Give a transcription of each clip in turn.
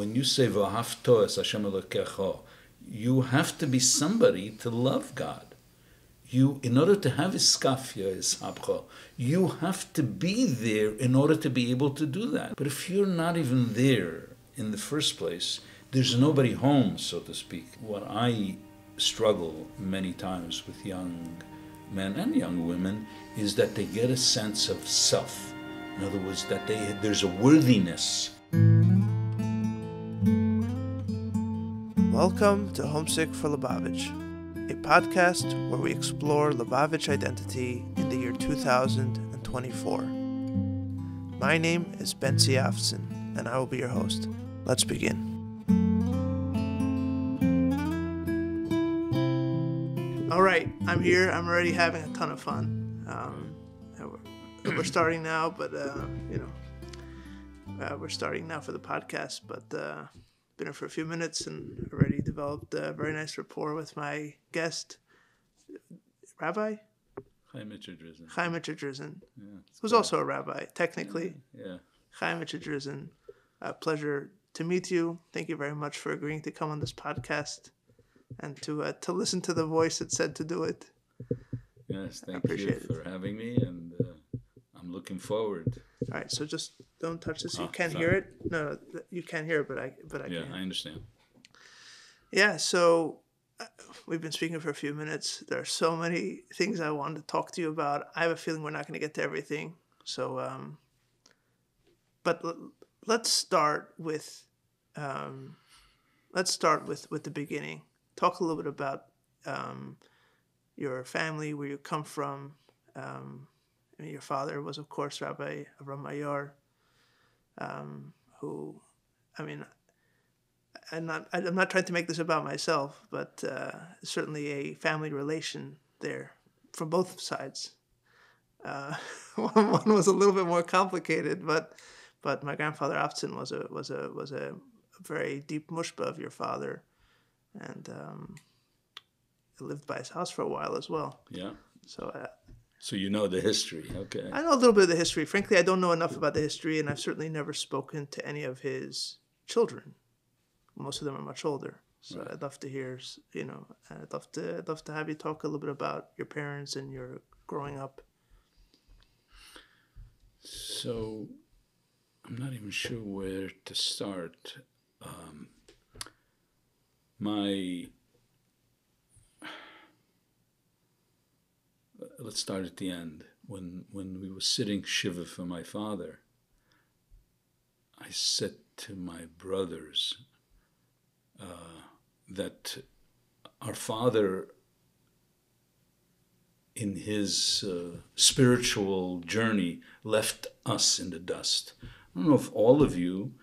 when you say V'ahavto es Hashem Elokecha, you have to be somebody to love God. In order to have iskafia, ishabcha, you have to be there in order to be able to do that. But if you're not even there in the first place, there's nobody home, so to speak. What I struggle many times with young men and young women is that they get a sense of self. In other words, that there's a worthiness. Welcome to Homesick for Lubavitch, a podcast where we explore Lubavitch identity in the year 2024. My name is Bentzi, and I will be your host. Let's begin. All right, I'm here. I'm already having a ton of fun. We're starting now, but we're starting now for the podcast. But been here for a few minutes and already developed a very nice rapport with my guest, Rabbi Chaim Itche Drizin. Chaim Itche Drizin, Yeah, who's also a rabbi, technically. Yeah. Chaim Itche Drizin, pleasure to meet you. Thank you very much for agreeing to come on this podcast and to listen to the voice that said to do it. Yes, thank you for having me, and I'm looking forward. All right, so just don't touch this. You can't sorry. hear it. No, you can't hear it, but I Yeah, can. I understand. Yeah, so we've been speaking for a few minutes. There are so many things I wanted to talk to you about. I have a feeling we're not going to get to everything. So, but let's start with the beginning. Talk a little bit about your family, where you come from. Your father was, of course, Rabbi Avrohom Maayor, who, I'm not trying to make this about myself, but certainly a family relation there from both sides. One was a little bit more complicated, but my grandfather Aftzin was a very deep mushba of your father, and lived by his house for a while as well. Yeah. So you know the history, okay. I know a little bit of the history. Frankly, I don't know enough about the history, and I've certainly never spoken to any of his children. Most of them are much older. So right. I'd love to hear, I'd love to have you talk a little bit about your parents and your growing up. So I'm not even sure where to start. Let's start at the end. When we were sitting shiva for my father, I said to my brothers that our father, in his spiritual journey, left us in the dust. I don't know if all of you,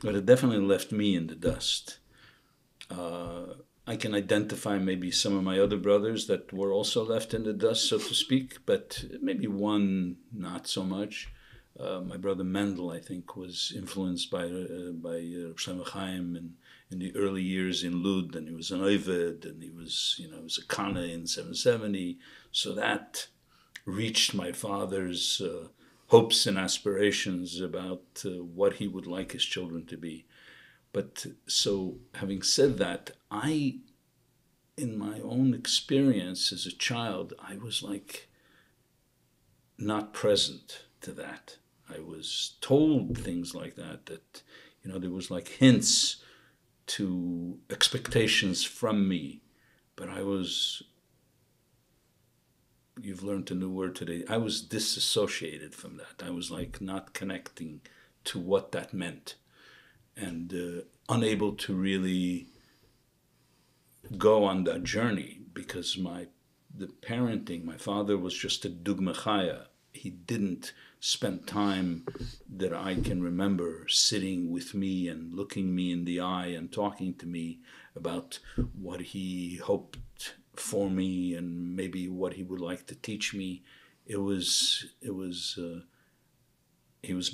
but it definitely left me in the dust. I can identify maybe some of my other brothers that were also left in the dust, so to speak, but maybe one not so much. My brother Mendel, I think, was influenced by Chaim in the early years in Lud, and he was an Ovid, and he was a Kana in 770. So that reached my father's hopes and aspirations about what he would like his children to be. But so, having said that, in my own experience as a child, I was like not present to that. I was told things like that there was like hints to expectations from me, but you've learned a new word today, I was disassociated from that. I was like not connecting to what that meant, and unable to really go on that journey, because the parenting, my father was just a dugma chaya. He didn't spend time that I can remember sitting with me and looking me in the eye and talking to me about what he hoped for me and maybe what he would like to teach me. He was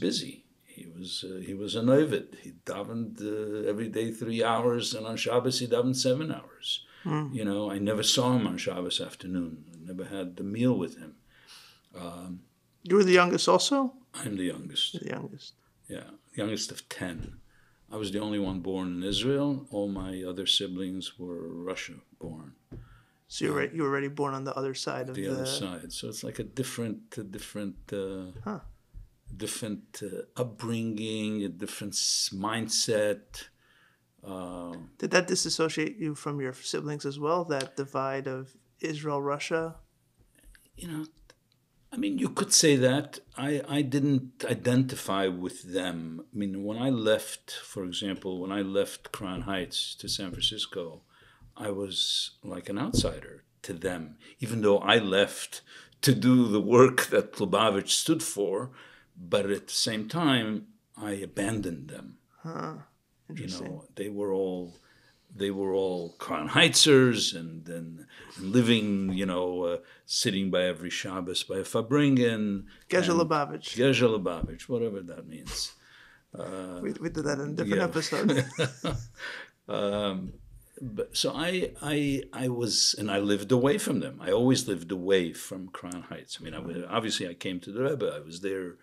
busy. He was an ovid. He davened every day 3 hours, and on Shabbos he davened 7 hours. I never saw him on Shabbos afternoon. I never had the meal with him. You were the youngest also? I'm the youngest. The youngest. Yeah, youngest of 10. I was the only one born in Israel. All my other siblings were Russia born. So you were already born on the other side of the other side. So it's like a different upbringing, a different mindset. Did that disassociate you from your siblings as well? That divide of Israel-Russia? I mean, you could say that. I didn't identify with them. I mean, when I left, for example, when I left Crown Heights to San Francisco, I was like an outsider to them, even though I left to do the work that Lubavitch stood for, but at the same time, I abandoned them. Interesting. They were all Crown Heitzers and living, sitting by every Shabbos by a Fabringen. Geshe Lubavitch, whatever that means. We did that in a different episode. So I was, and I lived away from them. I always lived away from Crown Heights. I mean, obviously I came to the Rebbe. I was there,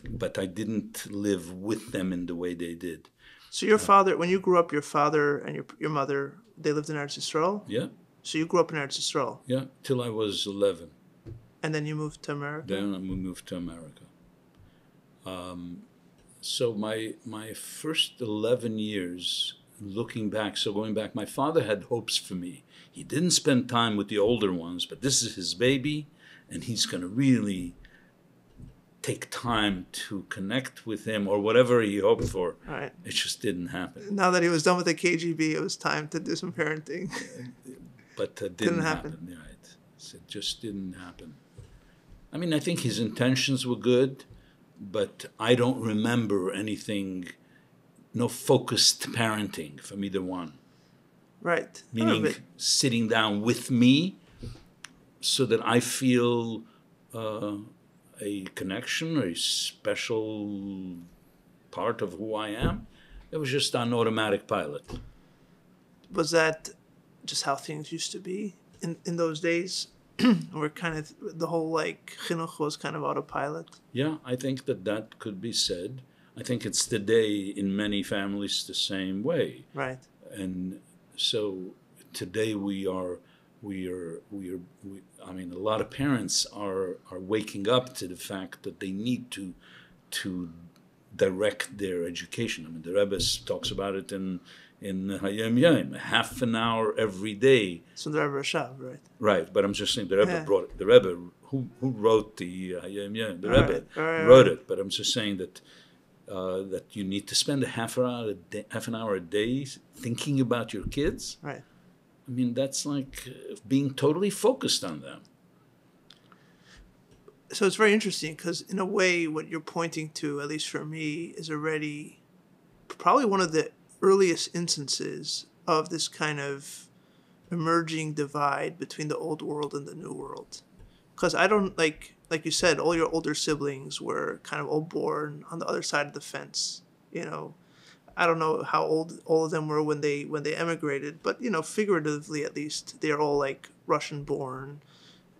but I didn't live with them in the way they did. So your father, when you grew up, your father and your mother, they lived in Eretz Yisrael? Yeah. So you grew up in Eretz Yisrael? Yeah, till I was 11. And then you moved to America? Then we moved to America. So my first 11 years, looking back, going back, my father had hopes for me. He didn't spend time with the older ones, but this is his baby, and he's going to really take time to connect with him, or whatever he hoped for. Right. It just didn't happen. Now that he was done with the KGB, it was time to do some parenting. But it didn't happen. Right. It just didn't happen. I mean, I think his intentions were good, but I don't remember anything, no focused parenting from either one. Right. Meaning sitting down with me so that I feel a connection, a special part of who I am. It was just on automatic pilot. Was that just how things used to be in those days? Where kind of the whole chinuch was kind of autopilot? Yeah, I think that could be said. I think it's today in many families the same way. Right. And so today I mean, a lot of parents are waking up to the fact that they need to direct their education. I mean, the Rebbe talks about it in Hayom Yom, half an hour every day. So the Rebbe Rashab, right? Right, but I'm just saying the Rebbe brought it. The Rebbe who wrote the Hayom Yom, the Rebbe wrote it. But I'm just saying that that you need to spend half an hour a day thinking about your kids. Right. I mean, that's like being totally focused on them. So it's very interesting because, in a way, what you're pointing to, at least for me, is already probably one of the earliest instances of this kind of emerging divide between the old world and the new world. Because I don't, like you said, all your older siblings were kind of all born on the other side of the fence, I don't know how old all of them were when they emigrated, but figuratively at least, they're all like Russian born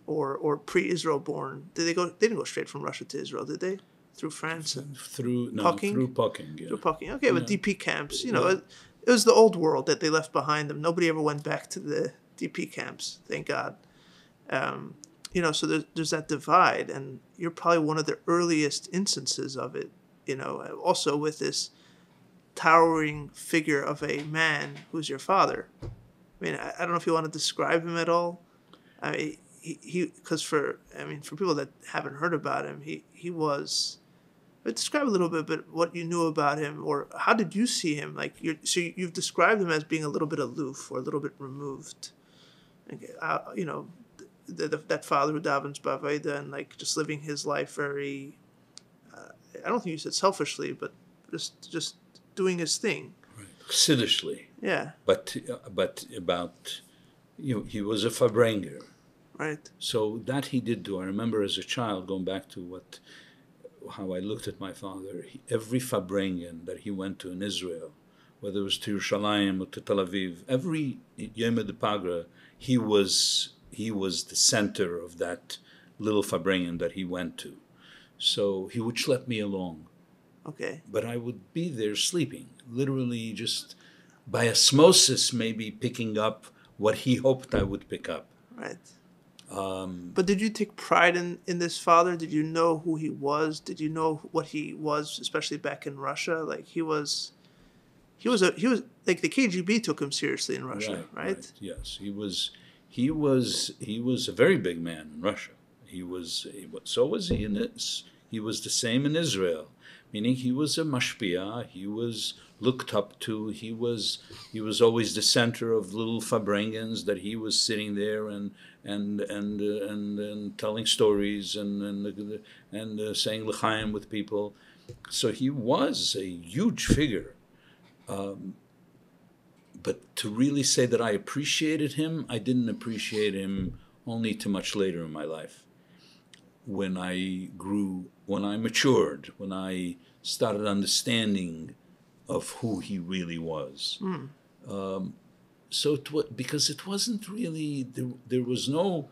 or pre-Israel born. They didn't go straight from Russia to Israel, did they? Through France and through Pucking. Yeah. Through Pucking. Okay, with DP camps, it was the old world that they left behind them. Nobody ever went back to the DP camps, thank God. So there's that divide, and you're probably one of the earliest instances of it. Also with this towering figure of a man who's your father. I mean, I don't know if you want to describe him at all. I mean, because for people that haven't heard about him, he was. Describe a little bit, but what you knew about him, or how did you see him? Like you've described him as being a little bit aloof or a little bit removed. That father who davens b'aveda and just living his life very. I don't think you said selfishly, but just doing his thing. Right. Chassidishly. Yeah. But about, he was a Fabrenger. Right. So that he did do. I remember as a child, going back to how I looked at my father, every Fabrengen that he went to in Israel, whether it was to Yerushalayim or to Tel Aviv, every Yom Pagra, he was the center of that little Fabrengen that he went to. So he would schlep me along. Okay. But I would be there sleeping, literally just by osmosis, maybe picking up what he hoped I would pick up. Right. But did you take pride in this father? Did you know who he was? Did you know what he was, especially back in Russia? Like he was like the KGB took him seriously in Russia, right? Yes, he was a very big man in Russia. So was he in this. He was the same in Israel, meaning he was a mashpia. He was looked up to. He was always the center of little farbrengens that he was sitting there and telling stories and saying l'chaim with people. So he was a huge figure. But to really say that I appreciated him, I didn't appreciate him only too much later in my life. When I matured, when I started understanding of who he really was. Because it wasn't really, there was no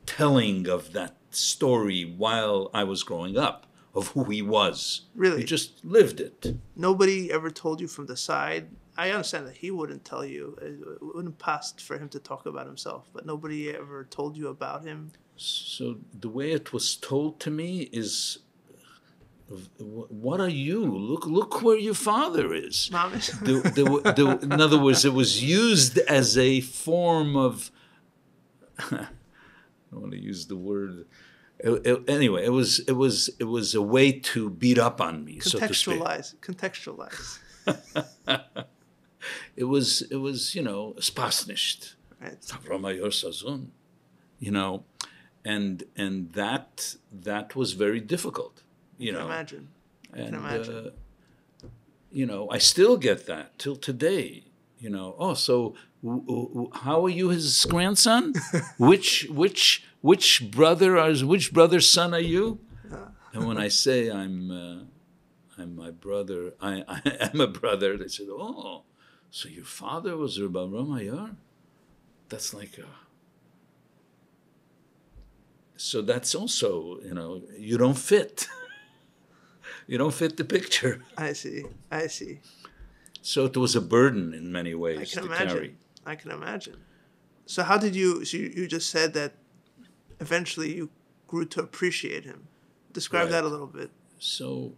telling of that story while I was growing up of who he was. Really? He just lived it. Nobody ever told you from the side? I understand that he wouldn't tell you. It wouldn't pass for him to talk about himself, but nobody ever told you about him? So the way it was told to me is, what are you? Look where your father is. In other words, it was used as a form of, I don't want to use the word. Anyway, it was a way to beat up on me, so to speak. Contextualize. It was spas nicht. Right. Avrohom Maayor sazun, and that was very difficult. I can imagine. I still get that till today. So how are you his grandson? which brother's son are you? And when I say I'm my brother, I am a brother, they said, oh, so your father was Avrohom Maayor? That's like so that's also, you don't fit. You don't fit the picture. I see. So it was a burden in many ways to carry. I can imagine. So how did you just said that eventually you grew to appreciate him. Describe that a little bit. So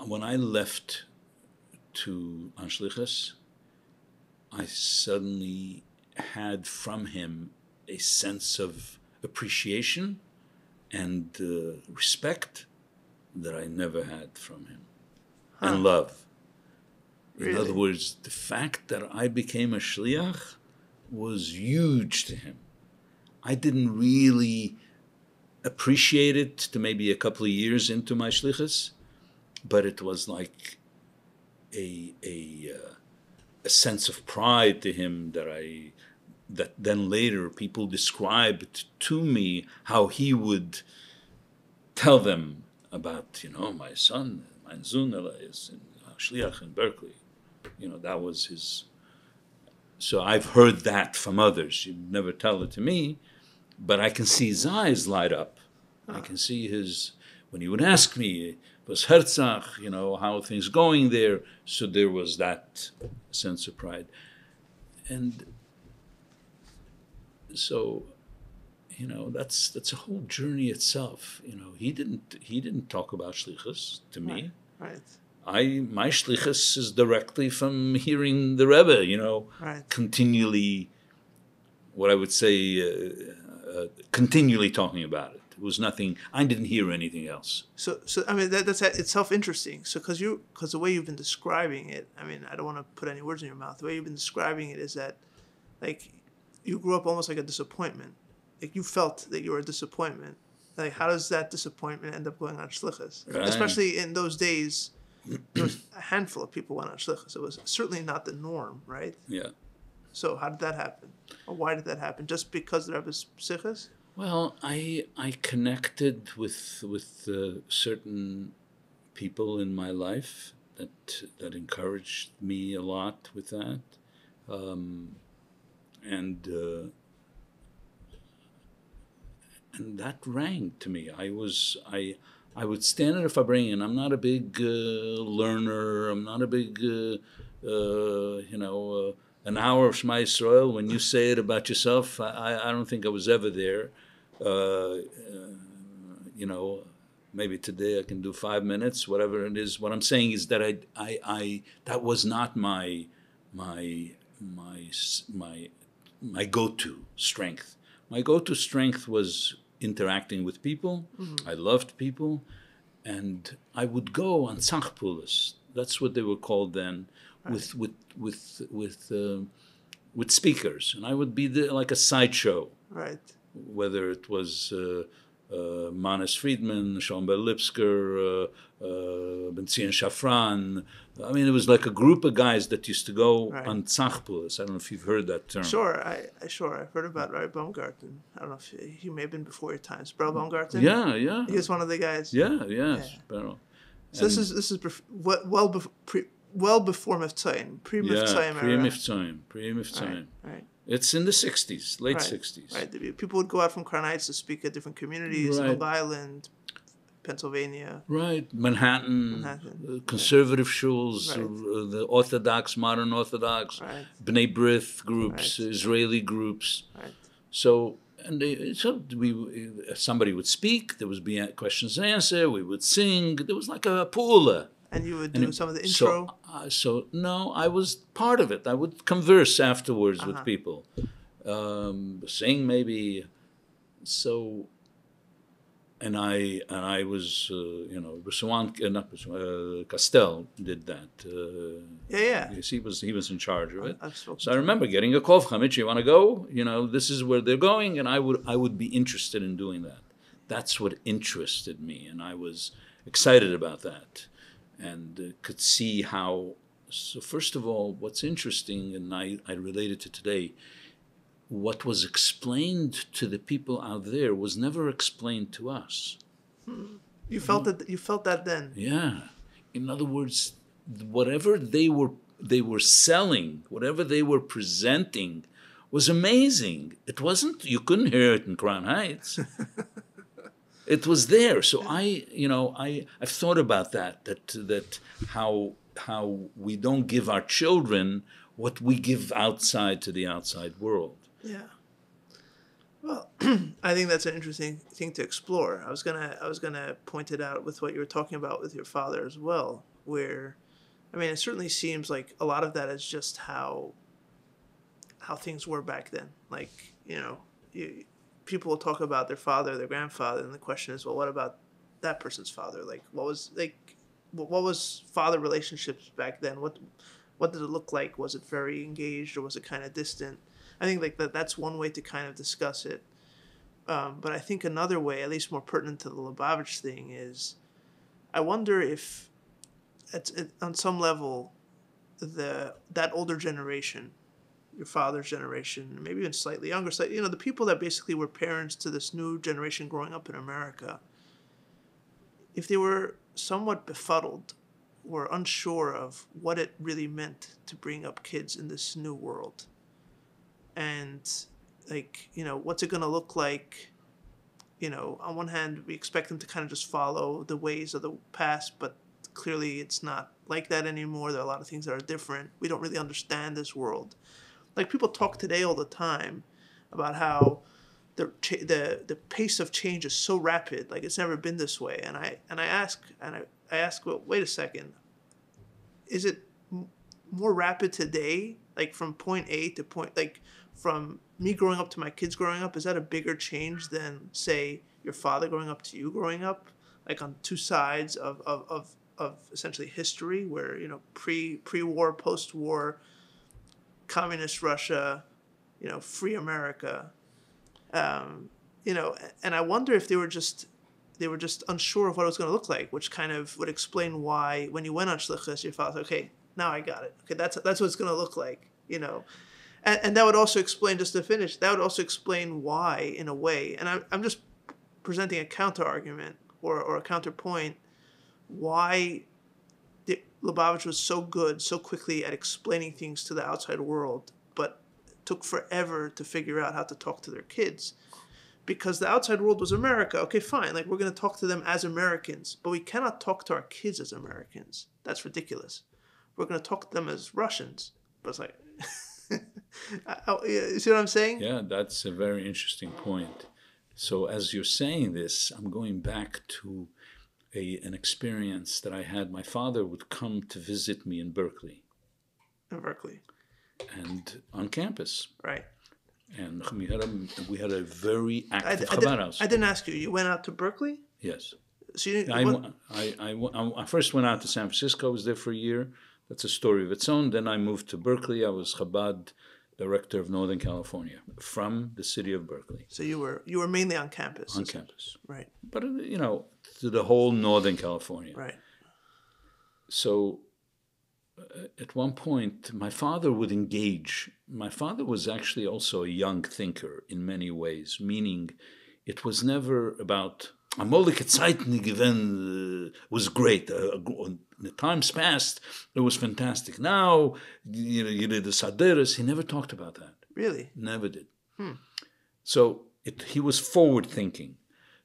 when I left to Anshlichus, I suddenly had from him a sense of appreciation and respect that I never had from him, and love. Really? In other words, the fact that I became a shliach was huge to him. I didn't really appreciate it to maybe a couple of years into my shlichus, but it was like a sense of pride to him that then later people described to me how he would tell them about, my son, my zun is in shliach in Berkeley. That was his. So I've heard that from others. You'd never tell it to me, but I can see his eyes light up. I can see when he would ask me, was Herzach, how are things going there? So there was that sense of pride. And so, that's a whole journey itself. He didn't talk about shlichus to me. Right. My shlichus is directly from hearing the Rebbe, continually, what I would say, continually talking about it. It was nothing. I didn't hear anything else. So I mean that's itself interesting. So because the way you've been describing it, I mean I don't want to put any words in your mouth. The way you've been describing it is that, like, you grew up almost like a disappointment. Like you felt that you were a disappointment. Like how does that disappointment end up going on shlichus? Right. Especially in those days, there was a handful of people went on shlichus. It was certainly not the norm, right? Yeah. So how did that happen? Or why did that happen? Just because there was shlichus? Well, I connected with certain people in my life that encouraged me a lot with that, and that rang to me. I would stand in a farbrengen. I'm not a big learner. I'm not a big, an hour of Shema Yisrael. When you say it about yourself, I don't think I was ever there. Maybe today I can do 5 minutes, whatever it is. What I'm saying is that I that was not my go-to strength. My go-to strength was interacting with people. Mm-hmm. I loved people, and I would go on tzachpulas. That's what they were called then, right. with speakers, and I would be there like a sideshow. Right. Whether it was Manis Friedman, Shalom Lipsker, Bentzi and Shafran. I mean, it was like a group of guys that used to go right. on tzachpulas. I don't know if you've heard that term. Sure, I've heard about Rabbi Baumgarten. I don't know if he may have been before your times. Bro Baumgarten? Yeah. He was one of the guys. Yeah. So this is well before Mivtzoyim, pre-Mivtzoyim era. Pre-Mivtzoyim. Right. It's in the 60s, late 60s. Right. People would go out from Crown Heights to speak at different communities, Long Island, Pennsylvania. Right. Manhattan. Conservative shuls, right. The Orthodox, modern Orthodox, right. B'nai B'rith groups, right. Israeli groups. Right. So somebody would speak, there would be questions and answers, we would sing, there was like a pula. And you would do some of the intro? So no, I was part of it. I would converse afterwards with people, sing maybe. So, and I was, Castel did that. Yeah. He was in charge of it. So I remember getting a call from Chaim Itche, you want to go? This is where they're going, and I would be interested in doing that. That's what interested me, and I was excited about that. And could see how, so first of all, what's interesting, and I relate it to today, what was explained to the people out there was never explained to us. You felt that then? Yeah. In other words, whatever they were selling, whatever they were presenting was amazing. It wasn't, you couldn't hear it in Crown Heights. It was there, so I've thought about that how we don't give our children what we give outside to the outside world. Yeah. Well, I think that's an interesting thing to explore. I was gonna point it out with what you were talking about with your father as well, where, I mean, it certainly seems like a lot of that is just how things were back then. Like, people will talk about their father, their grandfather, and the question is, well, what about that person's father? Like, what was father relationships back then? What did it look like? Was it very engaged, or was it kind of distant? I think that's one way to kind of discuss it. But I think another way, at least more pertinent to the Lubavitch thing, is I wonder if, on some level, that older generation, your father's generation, maybe even slightly younger, the people that basically were parents to this new generation growing up in America, if they were somewhat befuddled or unsure of what it really meant to bring up kids in this new world, and what's it going to look like? On one hand, we expect them to kind of just follow the ways of the past, but clearly it's not like that anymore. There are a lot of things that are different. We don't really understand this world. Like, people talk today all the time about how the pace of change is so rapid, like it's never been this way. And I ask, well, wait a second, is it more rapid today? Like, from point A to point, like from me growing up to my kids growing up, is that a bigger change than, say, your father growing up to you growing up? Like, on two sides of essentially history, where pre-war, post-war, communist Russia, free America, and I wonder if they were just unsure of what it was going to look like, which kind of would explain why when you went on shluchus, you thought, okay, now I got it. Okay, that's what it's going to look like, and that would also explain, just to finish, that would also explain why, in a way, and I'm just presenting a counter argument or a counterpoint, why Lubavitch was so good so quickly at explaining things to the outside world, but took forever to figure out how to talk to their kids. because the outside world was America. Okay, fine. Like, we're going to talk to them as Americans, but we cannot talk to our kids as Americans. That's ridiculous. We're going to talk to them as Russians. But it's like, you see what I'm saying? Yeah, that's a very interesting point. So as you're saying this, I'm going back to an experience that I had. My father would come to visit me in Berkeley. In Berkeley. And on campus. Right. And we had a very active Chabad House. I didn't ask you. You went out to Berkeley? Yes. So you didn't, I first went out to San Francisco. I was there for a year. That's a story of its own. Then I moved to Berkeley. I was Chabad director of Northern California from the city of Berkeley. So you were mainly on campus. On campus. Right. But, to the whole Northern California. Right. So at one point, my father would engage. My father was actually also a young thinker in many ways, meaning it was never about Amolik Zeiten was great. In the times past, it was fantastic. Now, you did the Saderis. He never talked about that. Really? Never did. So he was forward thinking.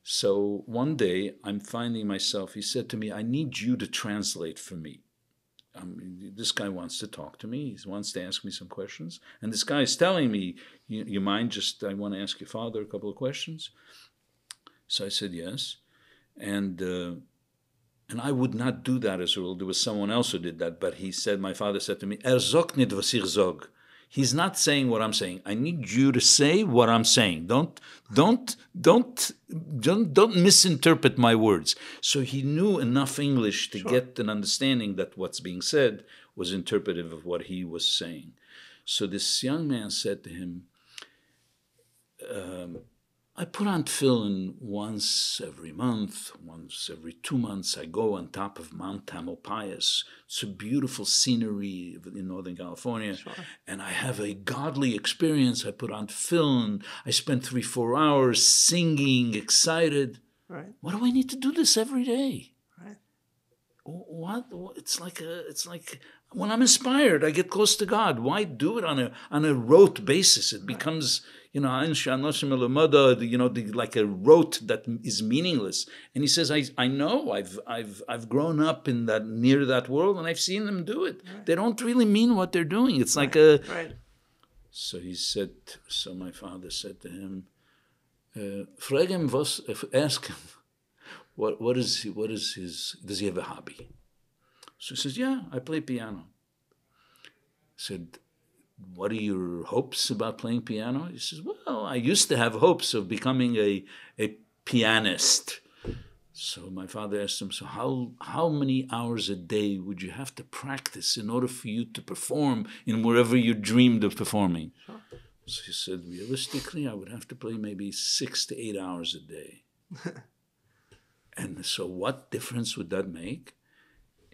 So one day, I'm finding myself, he said to me, I need you to translate for me. This guy wants to talk to me. He wants to ask me some questions. And this guy is telling me, you mind I want to ask your father a couple of questions? So I said yes. And I would not do that as a rule. There was someone else who did that. But my father said to me, zog nit was ich zog. He's not saying what I'm saying. I need you to say what I'm saying. Don't misinterpret my words. So he knew enough English to get an understanding that what's being said was interpretive of what he was saying. So this young man said to him, I put on tefillin once every month, once every 2 months. I go on top of Mount Tamalpais. It's a beautiful scenery in Northern California. Sure. And I have a godly experience. I put on tefillin. I spend 3-4 hours singing, excited. Right. What do I need to do this every day? Right. What? It's like when I'm inspired, I get close to God. Why do it on a rote basis? It becomes, like a rote that is meaningless. And he says, I know, I've grown up near that world, and I've seen them do it. Right. They don't really mean what they're doing. It's like Right. So my father said to him, ask him, what is his, does he have a hobby? So he says, yeah, I play piano. I said, what are your hopes about playing piano? He says, well, I used to have hopes of becoming a pianist. So my father asked him, so how many hours a day would you have to practice in order for you to perform in wherever you dreamed of performing? Sure. So he said, realistically, I would have to play maybe 6 to 8 hours a day. And so what difference would that make?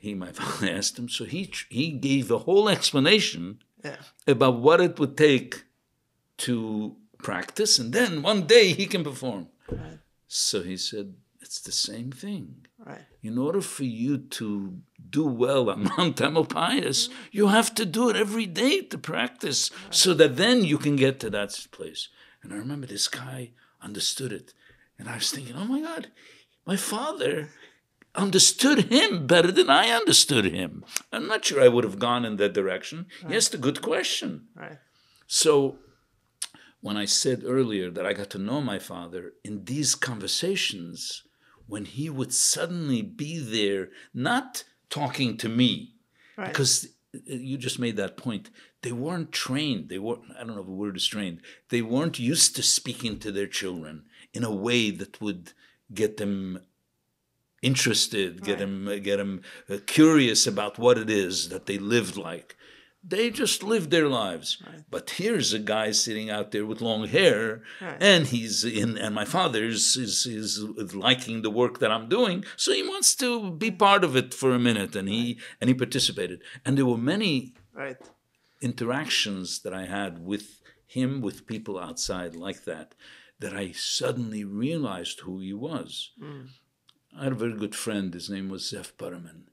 My father asked him, so he gave a whole explanation about what it would take to practice, and then one day he can perform. Right. So he said, it's the same thing. Right. In order for you to do well on Mount Tamalpais, you have to do it every day to practice, so that then you can get to that place. And I remember this guy understood it. And I was thinking, oh my God, my father understood him better than I understood him. I'm not sure I would have gone in that direction. Right. He asked a good question. Right. So when I said earlier that I got to know my father in these conversations, when he would suddenly be there, not talking to me, right. Because you just made that point. They weren't trained. I don't know if the word is trained. They weren't used to speaking to their children in a way that would get them interested, get them curious about what it is that they lived like. They just lived their lives. Right. But here's a guy sitting out there with long hair, right. And and my father is liking the work that I'm doing, so he wants to be part of it for a minute, and he participated. And there were many interactions that I had with him, with people outside like that I suddenly realized who he was. Mm. I had a very good friend. His name was Zev Butterman.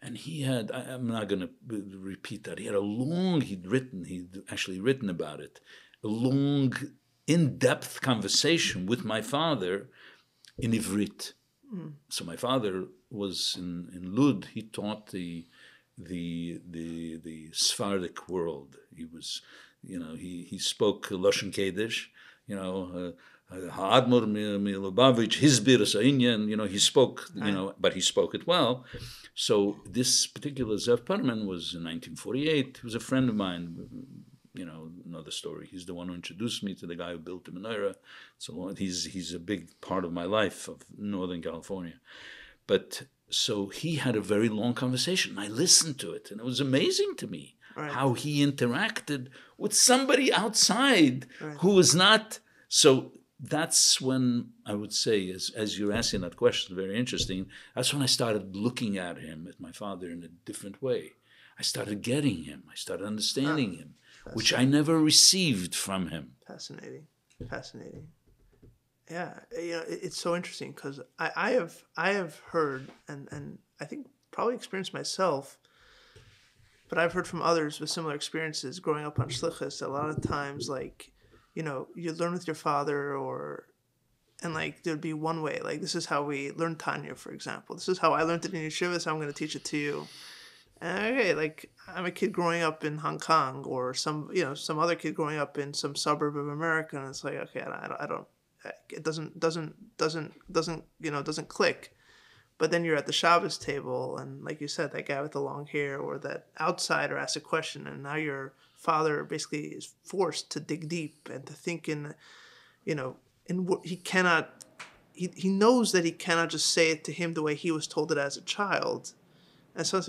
And he had, I'm not going to repeat that. He had he'd actually written about it, a long in-depth conversation with my father in Ivrit. So my father was in Lud. He taught the Sephardic world. He was, he spoke Lashon Kodesh, Ha'admor mi Lubavitch, Hizbir Sa'inyan, he spoke, but he spoke it well. So this particular Zev Perman was in 1948. He was a friend of mine, another story. He's the one who introduced me to the guy who built the menorah. So he's a big part of my life of Northern California. But so he had a very long conversation. I listened to it, and it was amazing to me how he interacted with somebody outside who was not. So that's when I would say, as you're asking that question, very interesting, that's when I started looking at him, at my father, in a different way. I started getting him. I started understanding him, which I never received from him. Fascinating. Yeah, it's so interesting because I have heard and I think probably experienced myself, but I've heard from others with similar experiences growing up on shluchos. A lot of times, you learn with your father, and there'd be one way. Like, this is how we learn Tanya, for example. This is how I learned it in yeshiva, so I'm going to teach it to you. And okay, I'm a kid growing up in Hong Kong, or some other kid growing up in some suburb of America, and it's like, okay, I don't. It doesn't click. But then you're at the Shabbos table, and like you said, that guy with the long hair or that outsider asks a question, and now your father basically is forced to dig deep and to think he cannot. He knows that he cannot just say it to him the way he was told it as a child, and so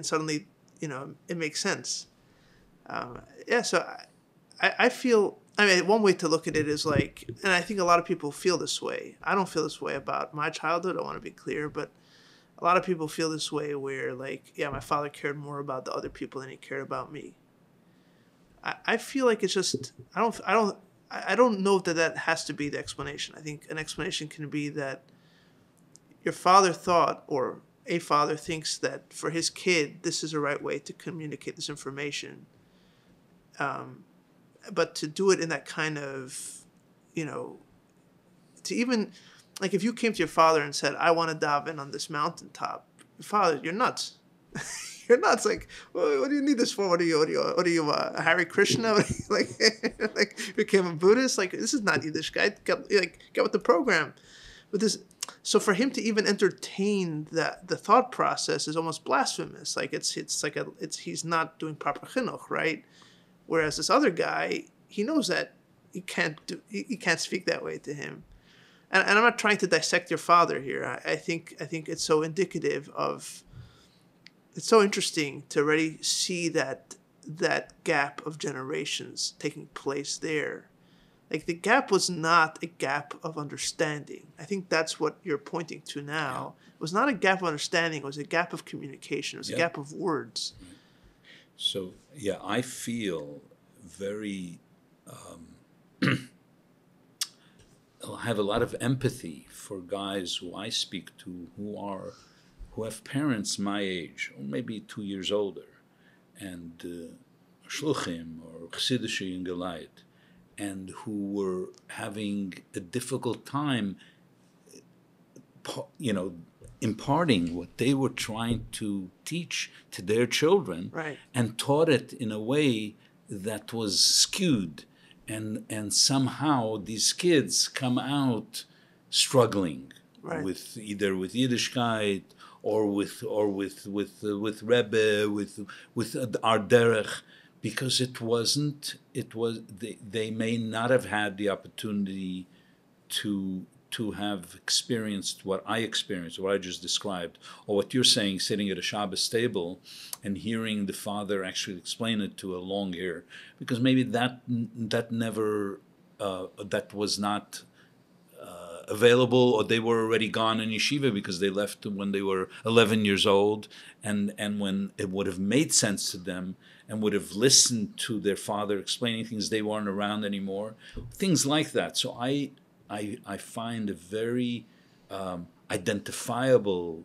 suddenly it makes sense. So I feel. I mean, one way to look at it is and I think a lot of people feel this way. I don't feel this way about my childhood, I want to be clear, but a lot of people feel this way where, my father cared more about the other people than he cared about me. I feel like it's just, I don't know that has to be the explanation. I think an explanation can be that your father thought, or a father thinks that for his kid, this is the right way to communicate this information. But to do it in that kind of, to even, if you came to your father and said, I want to daven on this mountaintop, father, you're nuts. You're nuts. Well, what do you need this for? What are you, Hare Krishna? You became a Buddhist? This is not Yiddish, guy. Get with the program. But so for him to even entertain the thought process is almost blasphemous. He's not doing proper chinuch, right? Whereas this other guy, he knows that he can't speak that way to him. And I'm not trying to dissect your father here. I think it's so indicative of. It's so interesting to already see that gap of generations taking place there. The gap was not a gap of understanding. I think that's what you're pointing to now. Yeah. It was not a gap of understanding. It was a gap of communication. It was a gap of words. So, I feel very, I have a lot of empathy for guys who I speak to who have parents my age, or maybe 2 years older, and shluchim or chossid in Galayit, and who were having a difficult time, imparting what they were trying to teach to their children, and taught it in a way that was skewed, and somehow these kids come out struggling with either with Yiddishkeit or with Rebbe, with our derech, because they may not have had the opportunity to have experienced what I experienced, what I just described, or what you're saying, sitting at a Shabbos table and hearing the father actually explain it to a long hair, because maybe that was not available, or they were already gone in yeshiva because they left when they were 11 years old, and when it would have made sense to them and would have listened to their father explaining things, they weren't around anymore, things like that. So I find a very identifiable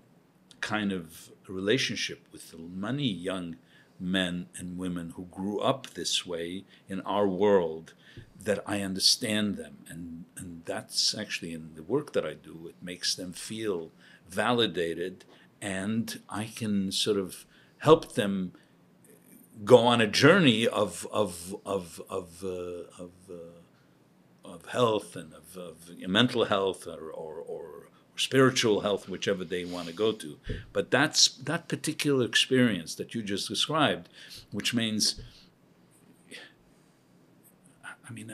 kind of relationship with many young men and women who grew up this way in our world, that I understand them, and that's actually in the work that I do. It makes them feel validated, and I can sort of help them go on a journey of health and of mental health or spiritual health, whichever they want to go to. But that particular experience that you just described, which means, I mean,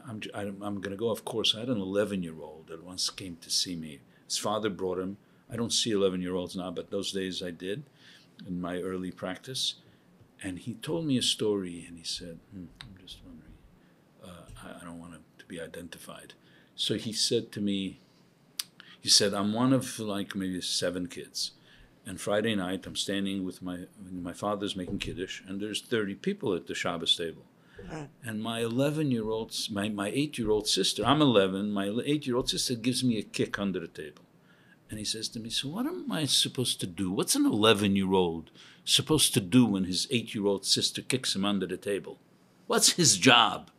I'm going to go, of course. I had an 11-year-old that once came to see me. His father brought him. I don't see 11-year-olds now, but those days I did in my early practice. And he told me a story, and he said, I'm just wondering, I don't want him to be identified. So he said to me, I'm one of like maybe 7 kids. And Friday night, I'm standing with my father's making Kiddush, and there's 30 people at the Shabbos table. Right. And my 11-year-old, my 8-year-old sister, I'm 11, my 8-year-old sister gives me a kick under the table. And he says to me, so what am I supposed to do? What's an 11-year-old supposed to do when his 8-year-old sister kicks him under the table? What's his job?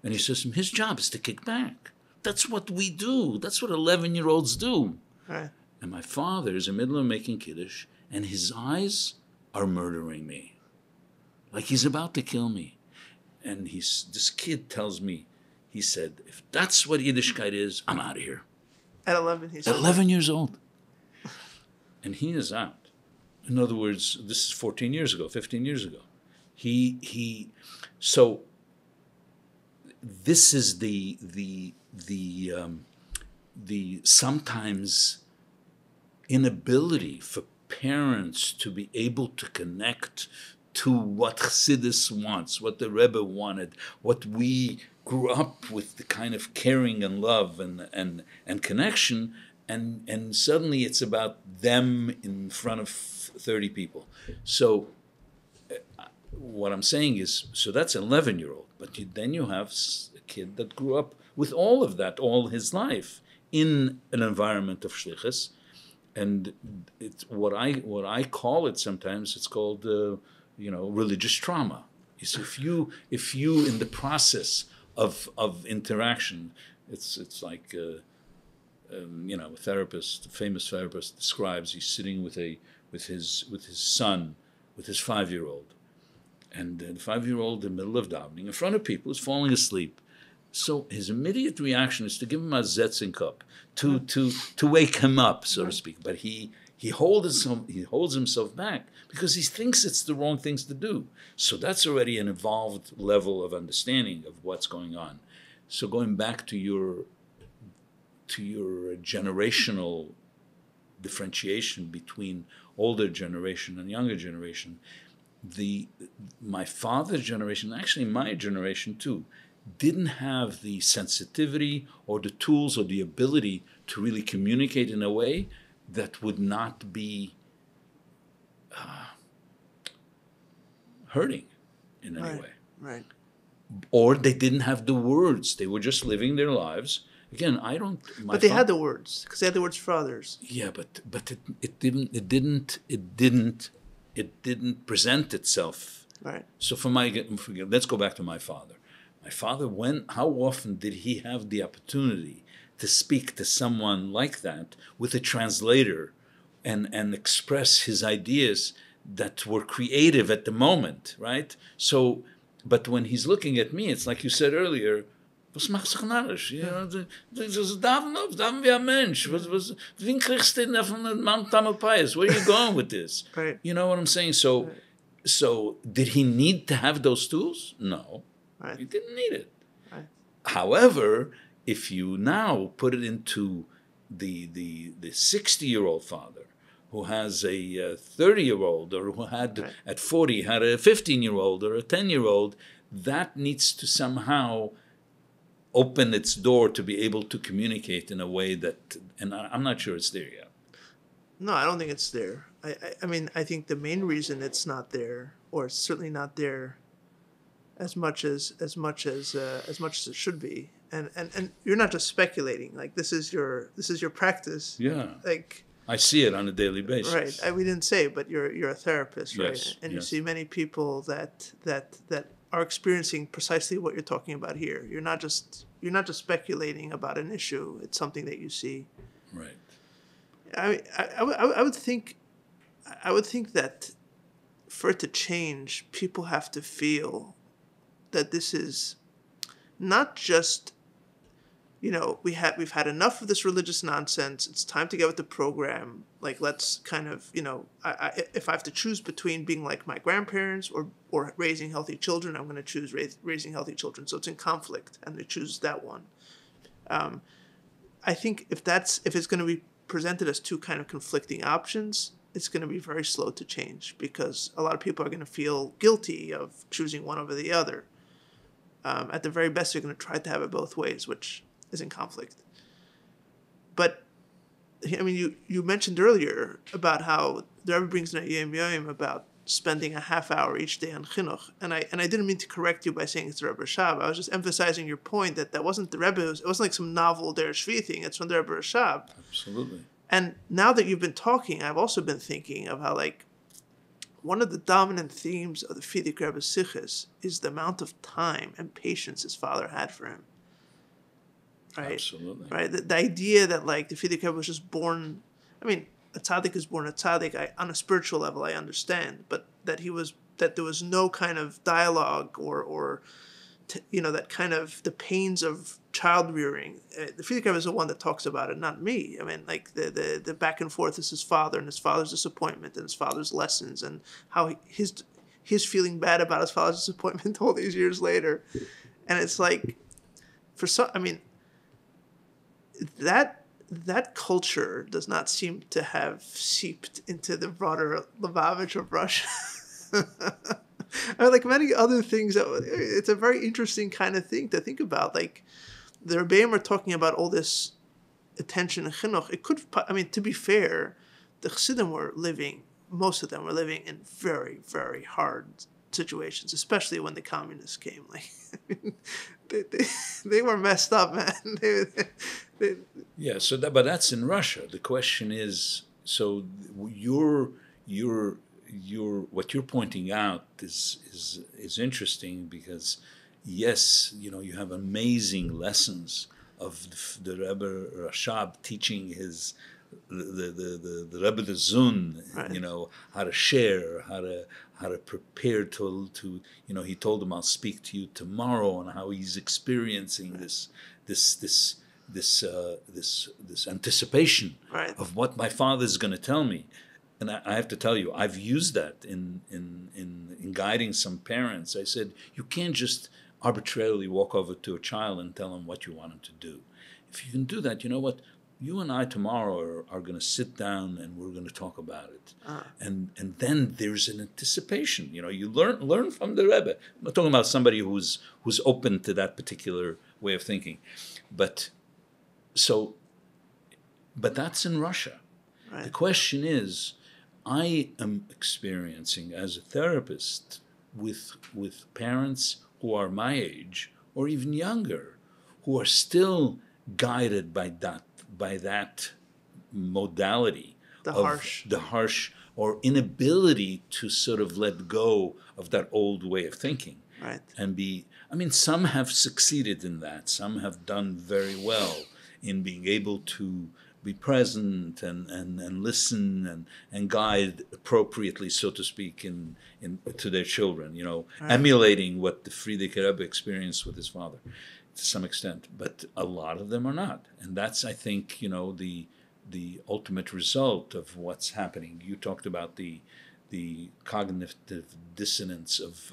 And he says to him, his job is to kick back. That's what we do. That's what 11-year-olds do. Right. And my father is in the middle of making Kiddush, and his eyes are murdering me. Like he's about to kill me. And this kid tells me, he said, if that's what Yiddishkeit is, I'm out of here. At 11, he said. At 11 years old. And he is out. In other words, this is 14 years ago, 15 years ago. So this is the sometimes inability for parents to be able to connect to what Chassidus wants, what the Rebbe wanted, what we grew up with, the kind of caring and love and connection, and suddenly it's about them in front of 30 people. So what I'm saying is, so that's an 11-year-old, but then you have a kid that grew up with all of that all his life in an environment of shlichus, and it's what I call it sometimes. It's called religious trauma. So if you in the process of interaction, it's like a therapist, a famous therapist describes. He's sitting with his son, with his 5-year-old, and the 5-year-old in the middle of davening in front of people is falling asleep. So his immediate reaction is to give him a zetzing cup to wake him up, so to speak. But he holds himself back because he thinks it's the wrong things to do. So that's already an evolved level of understanding of what's going on. So going back to your generational differentiation between older generation and younger generation, my father's generation, actually my generation too, didn't have the sensitivity or the tools or the ability to really communicate in a way that would not be hurting in any way. Right. Or they didn't have the words. They were just living their lives. Again, But they had the words, because they had the words for others. Yeah, but it didn't present itself. Right. So let's go back to my father. My father, how often did he have the opportunity to speak to someone like that with a translator and express his ideas that were creative at the moment, right? So, but when he's looking at me, it's like you said earlier, was machst du narrisch? Das daven wie ein Mensch. Wie kriegst du denn von dem Mount Tamalpais? Where are you going with this? Right. You know what I'm saying? So did he need to have those tools? No. Right. He didn't need it. Right. However, if you now put it into the 60-year-old father who has a 30-year-old, or who had at 40 had a 15-year-old or a 10-year-old, that needs to somehow open its door to be able to communicate in a way that, and I'm not sure it's there yet. No, I don't think it's there. I mean, I think the main reason it's not there, or it's certainly not there as much as it should be, and you're not just speculating. Like this is your practice. Yeah. Like I see it on a daily basis. Right. We didn't say, but you're a therapist, right? Yes. And you see many people that are experiencing precisely what you're talking about here. You're not just speculating about an issue. It's something that you see. Right. I would think that for it to change, people have to feel that this is not just, we've had enough of this religious nonsense. It's time to get with the program. Like, let's kind of, if I have to choose between being like my grandparents or raising healthy children, I'm going to choose raising healthy children. So it's in conflict, and they choose that one. I think if it's going to be presented as two kind of conflicting options, it's going to be very slow to change, because a lot of people are going to feel guilty of choosing one over the other. At the very best, they're going to try to have it both ways, which is in conflict. But I mean, you mentioned earlier about how the Rebbe brings in a Yom Yom about spending a half hour each day on chinuch, and I didn't mean to correct you by saying it's the Rebbe Rashab. I was just emphasizing your point that wasn't the Rebbe. It wasn't like some novel Der Shvi thing. It's from the Rebbe Rashab. Absolutely. And now that you've been talking, I've also been thinking of how, like, one of the dominant themes of the Frierdiker Rebbe's Sichos is the amount of time and patience his father had for him. Right? Absolutely. Right? The idea that, like, the Frierdiker Rebbe was just born, I mean, a tzaddik is born a tzaddik. On a spiritual level, I understand, but that there was no kind of dialogue or that kind of the pains of child rearing. The Frierdiker Rebbe is the one that talks about it, not me. I mean, like the back and forth is his father and his father's disappointment and his father's lessons, and how he's feeling bad about his father's disappointment all these years later. And it's like, that culture does not seem to have seeped into the broader Lubavitch of Russia. Like many other things, it's a very interesting kind of thing to think about. Like, the Rebbeim are talking about all this attention and chinuch. It could, I mean, to be fair, the chassidim most of them were living in very, very hard situations, especially when the communists came. Like, they were messed up, man. Yeah. But that's in Russia. The question is, so your what you're pointing out is interesting, because yes, you have amazing lessons of the Rebbe Rashab teaching the Rebbe the Zun, right. How to share, how to prepare to he told him, I'll speak to you tomorrow, and how he's experiencing this anticipation, right. of what my father is going to tell me. And I have to tell you, I've used that in guiding some parents. I said, you can't just arbitrarily walk over to a child and tell him what you want him to do. If you can do that, you know what? You and I tomorrow are going to sit down and we're going to talk about it. And then there's an anticipation. You learn from the Rebbe. I'm not talking about somebody who's open to that particular way of thinking. But that's in Russia. Right. The question is, I am experiencing as a therapist with parents who are my age or even younger, who are still guided by that modality, the harsh or inability to sort of let go of that old way of thinking. Right. And some have succeeded in that. Some have done very well in being able to be present and listen and guide appropriately, so to speak, to their children, right. Emulating what the Frierdiker Rebbe experienced with his father to some extent. But a lot of them are not. And that's, I think, the ultimate result of what's happening. You talked about the cognitive dissonance of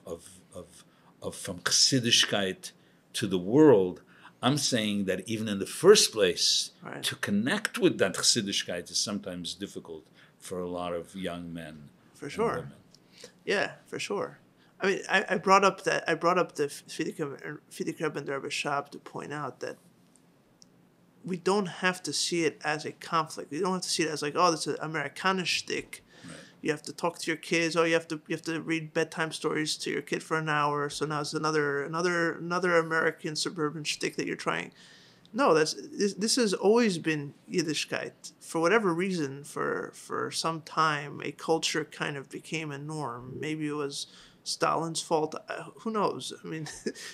from Chassidishkeit to the world. I'm saying that even in the first place, right. to connect with that Chassidishkeit is sometimes difficult for a lot of young men. For sure. And women. Yeah, for sure. I mean, I brought up the Frierdiker Rebbe and the Rebbe Rashab to point out that we don't have to see it as a conflict. We don't have to see it as like, oh, this is an Amerikaner shtick. Right. You have to talk to your kids. Oh, you have to read bedtime stories to your kid for an hour. So now it's another American suburban shtick that you're trying. No, this has always been Yiddishkeit. For whatever reason, for some time, a culture kind of became a norm. Maybe it was Stalin's fault? Who knows? I mean,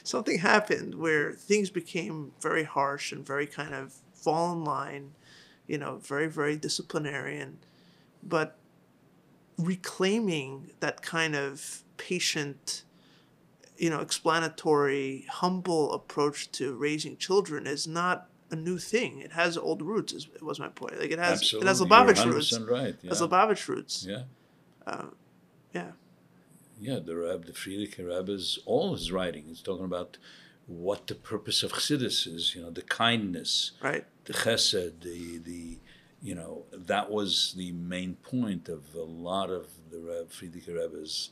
something happened where things became very harsh and very kind of fall in line, very, very disciplinarian. But reclaiming that kind of patient, explanatory, humble approach to raising children is not a new thing. It has old roots. Was my point. Like it has Lubavitch roots. Right. Yeah. It has Lubavitch roots. Yeah. Yeah. Yeah. The Frierdiker Rebbe's all his writing is talking about what the purpose of chossidus is. The kindness. Right. The chesed. The that was the main point of a lot of the Frierdiker Rebbe's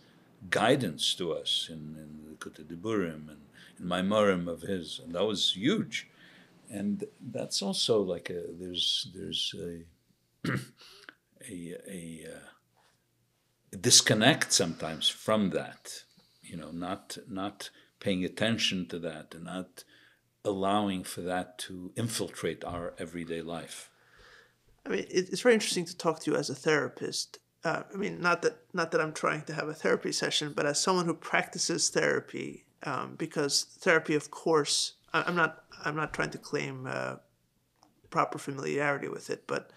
guidance to us in the Kutei Diburim and in Maimarim of his, and that was huge. And that's also like there's a disconnect sometimes from that, not paying attention to that and not allowing for that to infiltrate our everyday life. I mean, it's very interesting to talk to you as a therapist. Not that I'm trying to have a therapy session, but as someone who practices therapy, because therapy, of course, I'm not trying to claim proper familiarity with it, but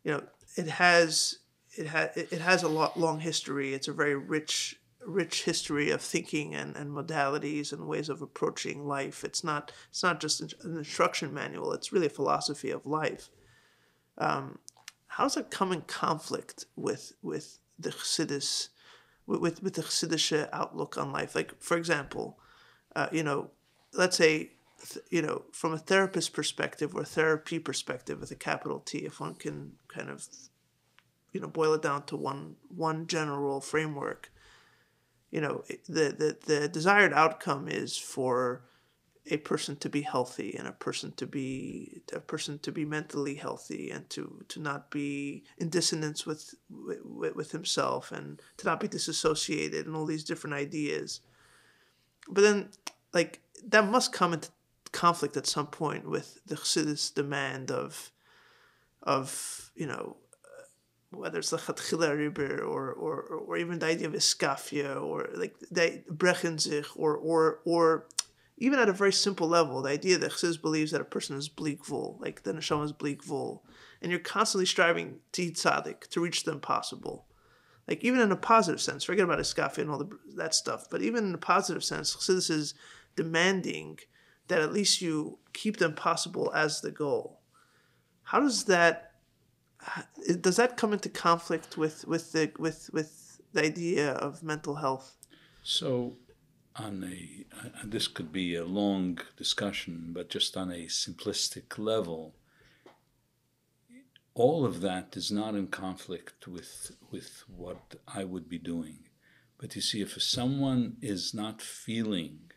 it has a long history. It's a very rich history of thinking and modalities and ways of approaching life. It's not just an instruction manual. It's really a philosophy of life. How does it come in conflict with the chossidus, with the chassidish outlook on life? Like, for example, let's say, from a therapist perspective or therapy perspective with a capital T, if one can kind of, boil it down to one general framework, the desired outcome is for a person to be healthy and a person to be mentally healthy and to not be in dissonance with himself and to not be disassociated and all these different ideas. But then, like, that must come into conflict at some point with the chassidus demand of whether it's the chatchila riber or even the idea of iskafia or like the brechen sich or even at a very simple level, the idea that chassidus believes that a person is bli gvul, like the neshama is bli gvul, and you're constantly striving to eat tzaddik, to reach the impossible. Like, even in a positive sense, forget about iskafia and all that stuff, but even in a positive sense, chassidus is demanding that at least you keep the impossible as the goal. How does that come into conflict with the idea of mental health? So, this could be a long discussion, but just on a simplistic level, all of that is not in conflict with what I would be doing. But you see, if someone is not feeling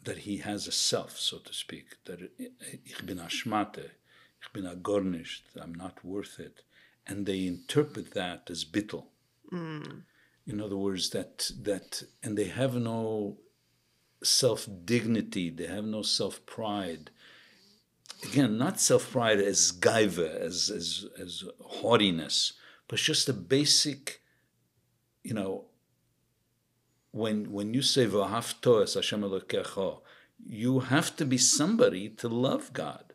that he has a self, so to speak, that ich bin ashmate, ich bin agornisht, I'm not worth it, and they interpret that as bittul. In other words, that and they have no self-dignity, they have no self-pride. Again, not self-pride as gaiva, as haughtiness, but just a basic, when you say v'ahavto es Hashem Elokecha, you have to be somebody to love God.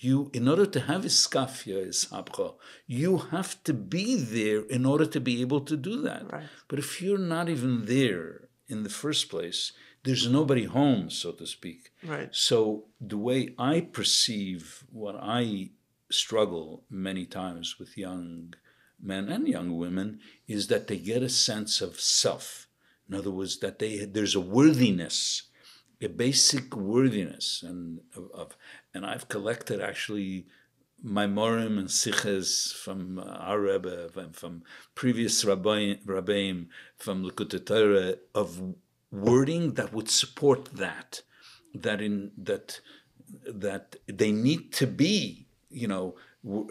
In order to have iskafia, ishabcha, you have to be there in order to be able to do that. Right. But if you're not even there in the first place, there's nobody home, so to speak. Right. So the way I perceive what I struggle many times with young men and young women is that they get a sense of self. In other words, that there's a worthiness, a basic worthiness, and I've collected actually Maimorim and Siches from our Rebbe, from previous Rabbeim, from Likutei Torah, of wording that would support that they need to be,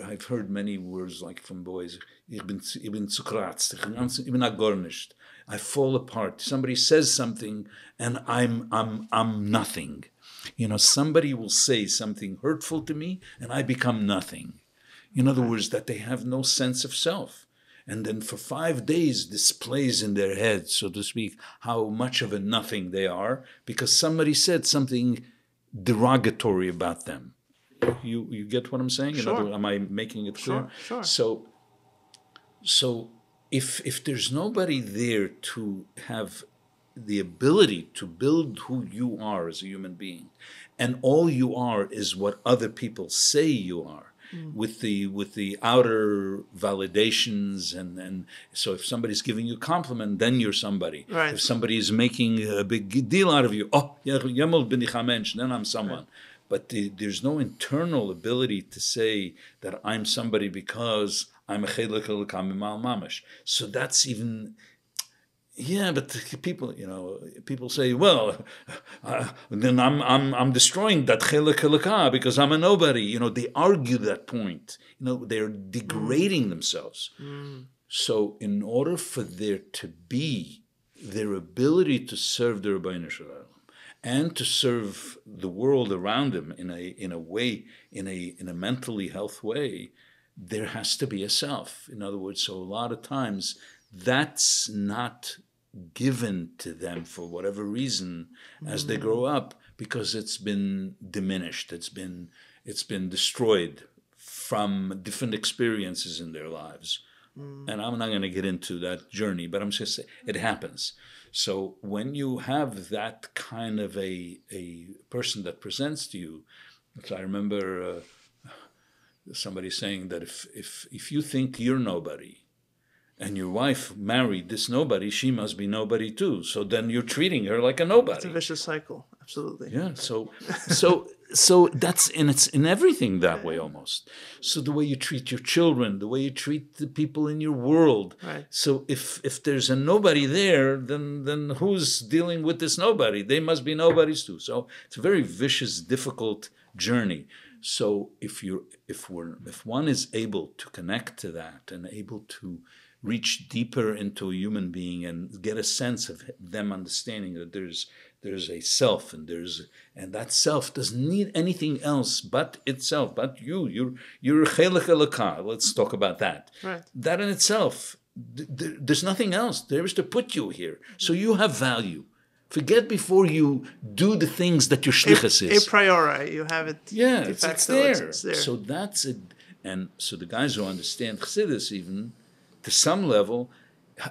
I've heard many words like from boys, ich bin zukratzt, ich bin agornisht. I fall apart. Somebody says something and I'm nothing. Somebody will say something hurtful to me and I become nothing. In other words, that they have no sense of self. And then for 5 days, this plays in their heads, so to speak, how much of a nothing they are because somebody said something derogatory about them. You get what I'm saying? Sure. Am I making it clear? Sure. So if there's nobody there to have the ability to build who you are as a human being, and all you are is what other people say you are, with the outer validations, and so if somebody's giving you a compliment, then you're somebody. Right. If somebody is making a big deal out of you, then I'm someone. Right. But there's no internal ability to say that I'm somebody because I'm a chelik elokam mamash. So that's even. Yeah, but people say, well, then I'm destroying that chelik elokah because I'm a nobody. They argue that point. They're degrading themselves. So in order for there to be their ability to serve the Rebbeinu Shalom and to serve the world around them in a way, in a mentally health way, there has to be a self. In other words, so a lot of times that's not given to them for whatever reason as they grow up because it's been diminished, it's been destroyed from different experiences in their lives. And I'm not going to get into that journey, but I'm just saying it happens. So when you have that kind of a person that presents to you, so I remember somebody saying that if you think you're nobody and your wife married this nobody, she must be nobody too. So then you're treating her like a nobody. It's a vicious cycle, absolutely. Yeah. So that's it's in everything that way almost. So the way you treat your children, the way you treat the people in your world. Right. So if there's a nobody there, then who's dealing with this nobody? They must be nobodies too. So it's a very vicious, difficult journey. So if one is able to connect to that and able to reach deeper into a human being and get a sense of them understanding that there's a self and that self doesn't need anything else but itself, but you're chelik elokah. Let's talk about that. Right. That in itself, there's nothing else. There is to put you here, so you have value. Forget before you do the things that your shlichus is. A priori, you have it. Yeah, it's there. It's there. So that's it. And so the guys who understand chassidus even, to some level,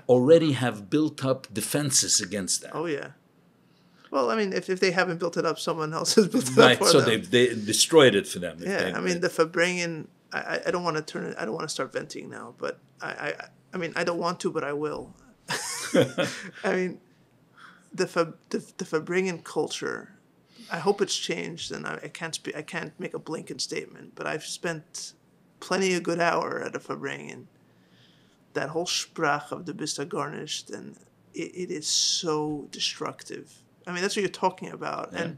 already have built up defenses against that. Oh, yeah. Well, I mean, if they haven't built it up, someone else has built it right, up for so them. they destroyed it for them. Yeah, I mean, the Fabrengen, I don't want to turn it, I don't want to start venting now, but I mean, I don't want to, but I will. I mean, the Fabrengen culture, I hope it's changed, and I can't make a blanket statement, but I've spent plenty a good hour at a Fabrengen. That whole sprach of the Bista garnished, and it is so destructive. I mean, that's what you're talking about. Yeah. And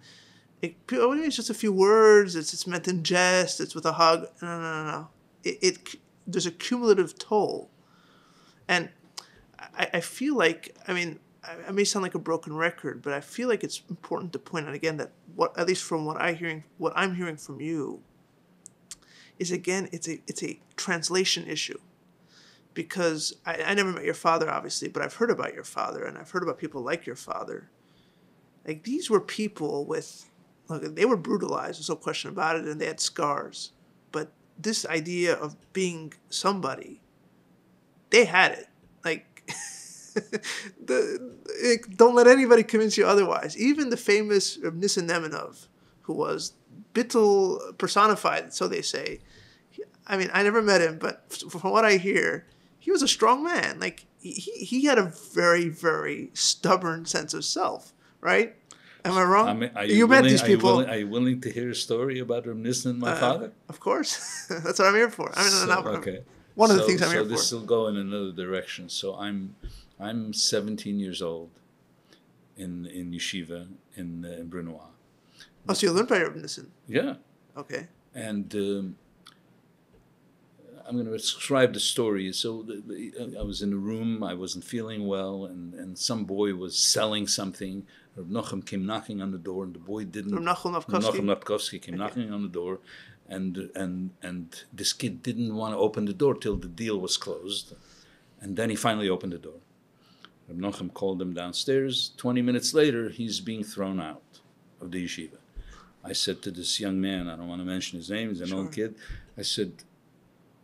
it's just a few words. It's meant in jest. It's with a hug. No. There's a cumulative toll. And I feel like, I mean, I may sound like a broken record, but I feel like it's important to point out again that at least from what I'm hearing from you, is again, it's a translation issue. Because I never met your father, obviously, but I've heard about your father, and I've heard about people like your father. Like, these were people they were brutalized, there's no question about it, and they had scars. But this idea of being somebody, they had it. Like, don't let anybody convince you otherwise. Even the famous Nissen Nemenov, who was Bittul personified, so they say. I mean, I never met him, but from what I hear, he was a strong man. Like, he had a very, very stubborn sense of self, right? Am I wrong? You met these people. Are you willing to hear a story about Reb Nissen and my father? Of course. That's what I'm here for. Okay. One of the things I'm here for. So this will go in another direction. So I'm 17 years old in yeshiva in Brunois. Oh, so you learned by Reb Nissen? Yeah. Okay. And I'm going to describe the story. So I was in a room, I wasn't feeling well, and some boy was selling something. Reb Nochem came knocking on the door, and the boy didn't. Reb Nochem Napkovsky came knocking on the door, and this kid didn't want to open the door till the deal was closed. And then he finally opened the door. Reb Nochem called him downstairs. 20 minutes later, he's being thrown out of the yeshiva. I said to this young man, I don't want to mention his name, he's an old kid. I said,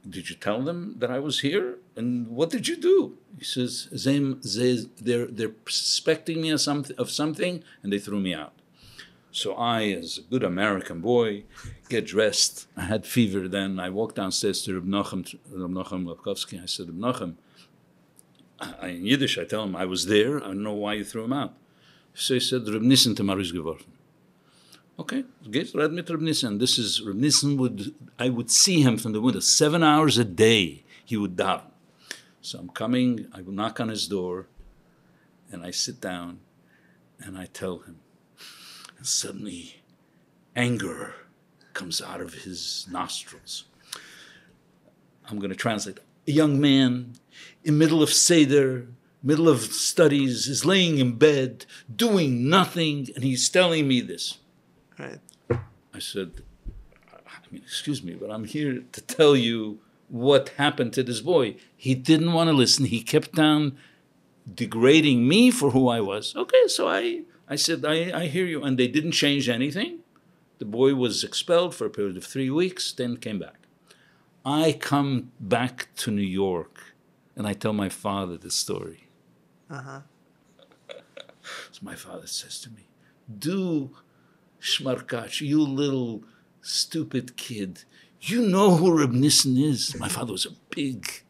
did you tell them that I was here? And what did you do? He says, they're suspecting me of something, and they threw me out. So I, as a good American boy, get dressed. I had fever then. I walked downstairs to Reb Nochem Lepkovsky. I said, Reb Nochem, in Yiddish, I tell him, I was there. I don't know why you threw him out. So he said, Reb Nissen Tamar is geworfen. Okay, geht, red mit Reb Nissen. This is, Reb Nissen I would see him from the window. 7 hours a day, he would daven. So I'm coming, I would knock on his door, and I sit down, and I tell him. And suddenly, anger comes out of his nostrils. I'm going to translate. A young man, in middle of Seder, middle of studies, is laying in bed, doing nothing, and he's telling me this. Right. I said, excuse me, but I'm here to tell you what happened to this boy. He didn't want to listen. He kept on degrading me for who I was. Okay, so I said, I hear you. And they didn't change anything. The boy was expelled for a period of 3 weeks, then came back. I come back to New York, and I tell my father the story. So my father says to me, Shmarkach, you little stupid kid, you know who Reb Nissen is. My father was a big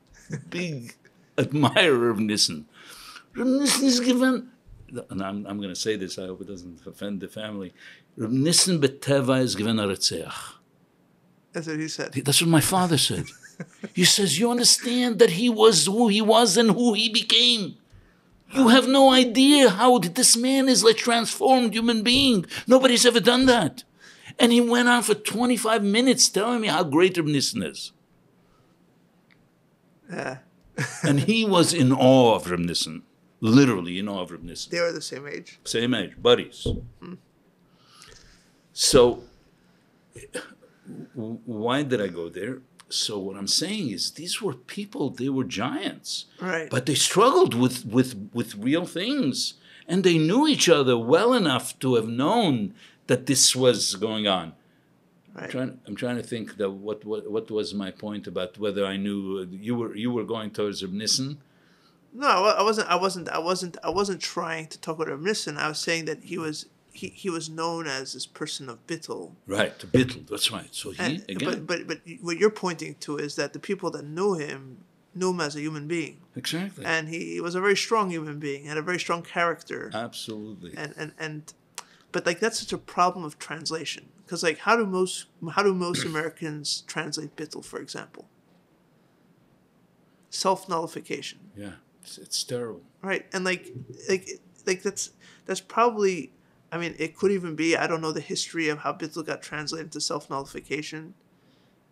admirer of Nissen. Reb Nissen is given, and I'm going to say this, I hope it doesn't offend the family. Reb Nissen beteva is given a retzeach. That's what he said. That's what my father said. He says, you understand that he was who he was and who he became. You have no idea how this man is a transformed human being. Nobody's ever done that. And he went on for 25 minutes telling me how great Reb Nissen is. Yeah. And he was in awe of Reb Nissen. Literally in awe of Reb Nissen. They were the same age. Same age, buddies. So, why did I go there? So what I'm saying is these were people, they were giants. Right. But they struggled with real things. And they knew each other well enough to have known that this was going on. Right. I'm trying to think that what was my point about whether I knew you were going towards Reb Nissen. No, I wasn't trying to talk about Reb Nissen. I was saying that he was known as this person of Bittul. Right, to Bittul, that's right. So he, again. But what you're pointing to is that the people that knew him as a human being. Exactly. And he was a very strong human being, had a very strong character. Absolutely. But like that's such a problem of translation. Because like how do most Americans translate Bittul, for example? Self-nullification. Yeah, it's terrible. Right. And like that's probably, I mean, it could even be, I don't know the history of how Bittul got translated to self-nullification,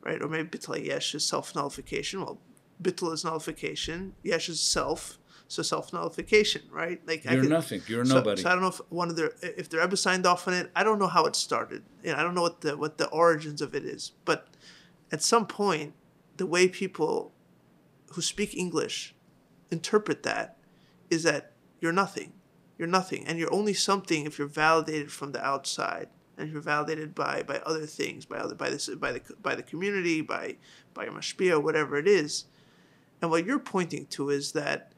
right? Or maybe Bittul Yesh is self-nullification. Well, Bittul is nullification. Yesh is self, so self-nullification, right? Like you're nothing. You're nobody. So I don't know if they're ever signed off on it. I don't know how it started. I don't know what the origins of it is. But at some point, the way people who speak English interpret that is that you're nothing. You're nothing, and you're only something if you're validated from the outside, and you're validated by other things, by the community, by your mashpia, whatever it is. And what you're pointing to is that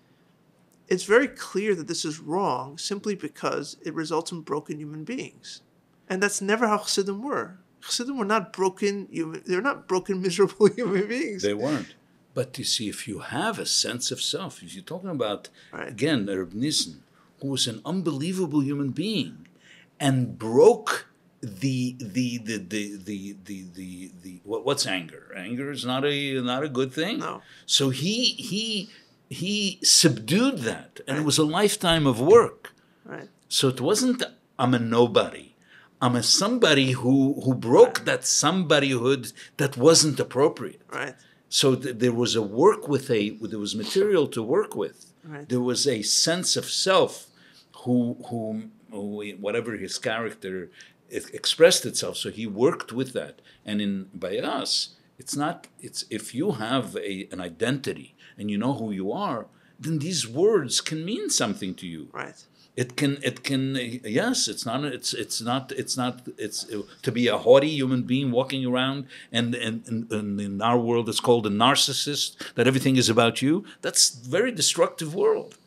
it's very clear that this is wrong, simply because it results in broken human beings, and that's never how chassidim were. Chassidim were not broken human. They're not broken, miserable human beings. They weren't. But you see, if you have a sense of self, if you're talking about again Reb Nissen, who was an unbelievable human being, and broke what's anger? Anger is not a good thing. No. So he subdued that, and it was a lifetime of work. Right. So it wasn't I'm a nobody. I'm a somebody who broke that somebodyhood that wasn't appropriate. Right. So there was a work there was material to work with. Right. There was a sense of self who whatever his character expressed itself. So he worked with that. And by us, It's not. It's if you have an identity and you know who you are, then these words can mean something to you. Right. It can. Yes. It's not. It's to be a haughty human being walking around and in our world it's called a narcissist. That everything is about you. That's a very destructive world.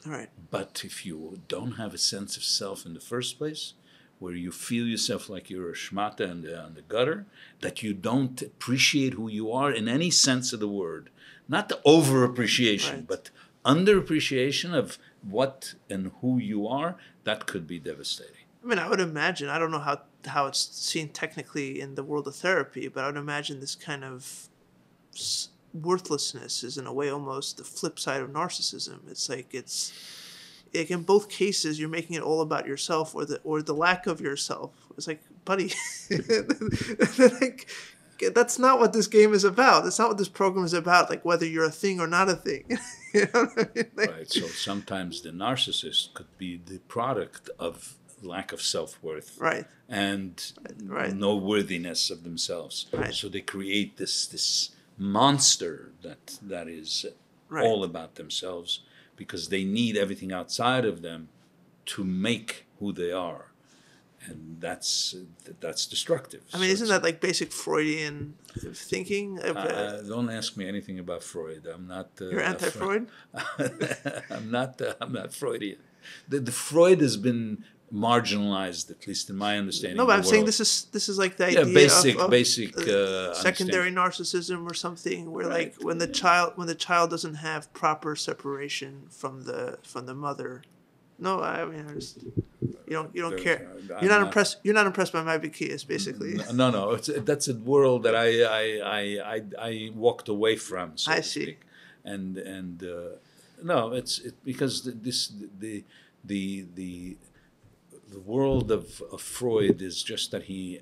All right. But if you don't have a sense of self in the first place, where you feel yourself like you're a shmata on the gutter, that you don't appreciate who you are in any sense of the word, not the over-appreciation, Right. but under-appreciation of what and who you are, that could be devastating. I mean, I would imagine, I don't know how it's seen technically in the world of therapy, but I would imagine this kind of worthlessness is in a way almost the flip side of narcissism. It's like in both cases you're making it all about yourself or the lack of yourself. It's like, buddy, like, that's not what this game is about. That's not what this program is about. Like whether you're a thing or not a thing. You know what I mean? Like, Right. So sometimes the narcissist could be the product of lack of self-worth, right. and Right. no worthiness of themselves. Right. So they create this monster that is Right. all about themselves, because they need everything outside of them to make who they are, and that's destructive. I mean, So isn't that like basic Freudian thinking? don't ask me anything about Freud. I'm not. You're anti-Freud? I'm not Freudian. The Freud has been marginalized, at least in my understanding. No, of but the I'm saying world. this is like the idea of basic secondary narcissism or something, where Right. like when the child doesn't have proper separation from the mother. No, I mean, you don't care. You're not impressed by my bikias, basically. No. That's a world that I walked away from. So I to see. speak. And no, it's because the world of Freud is just that he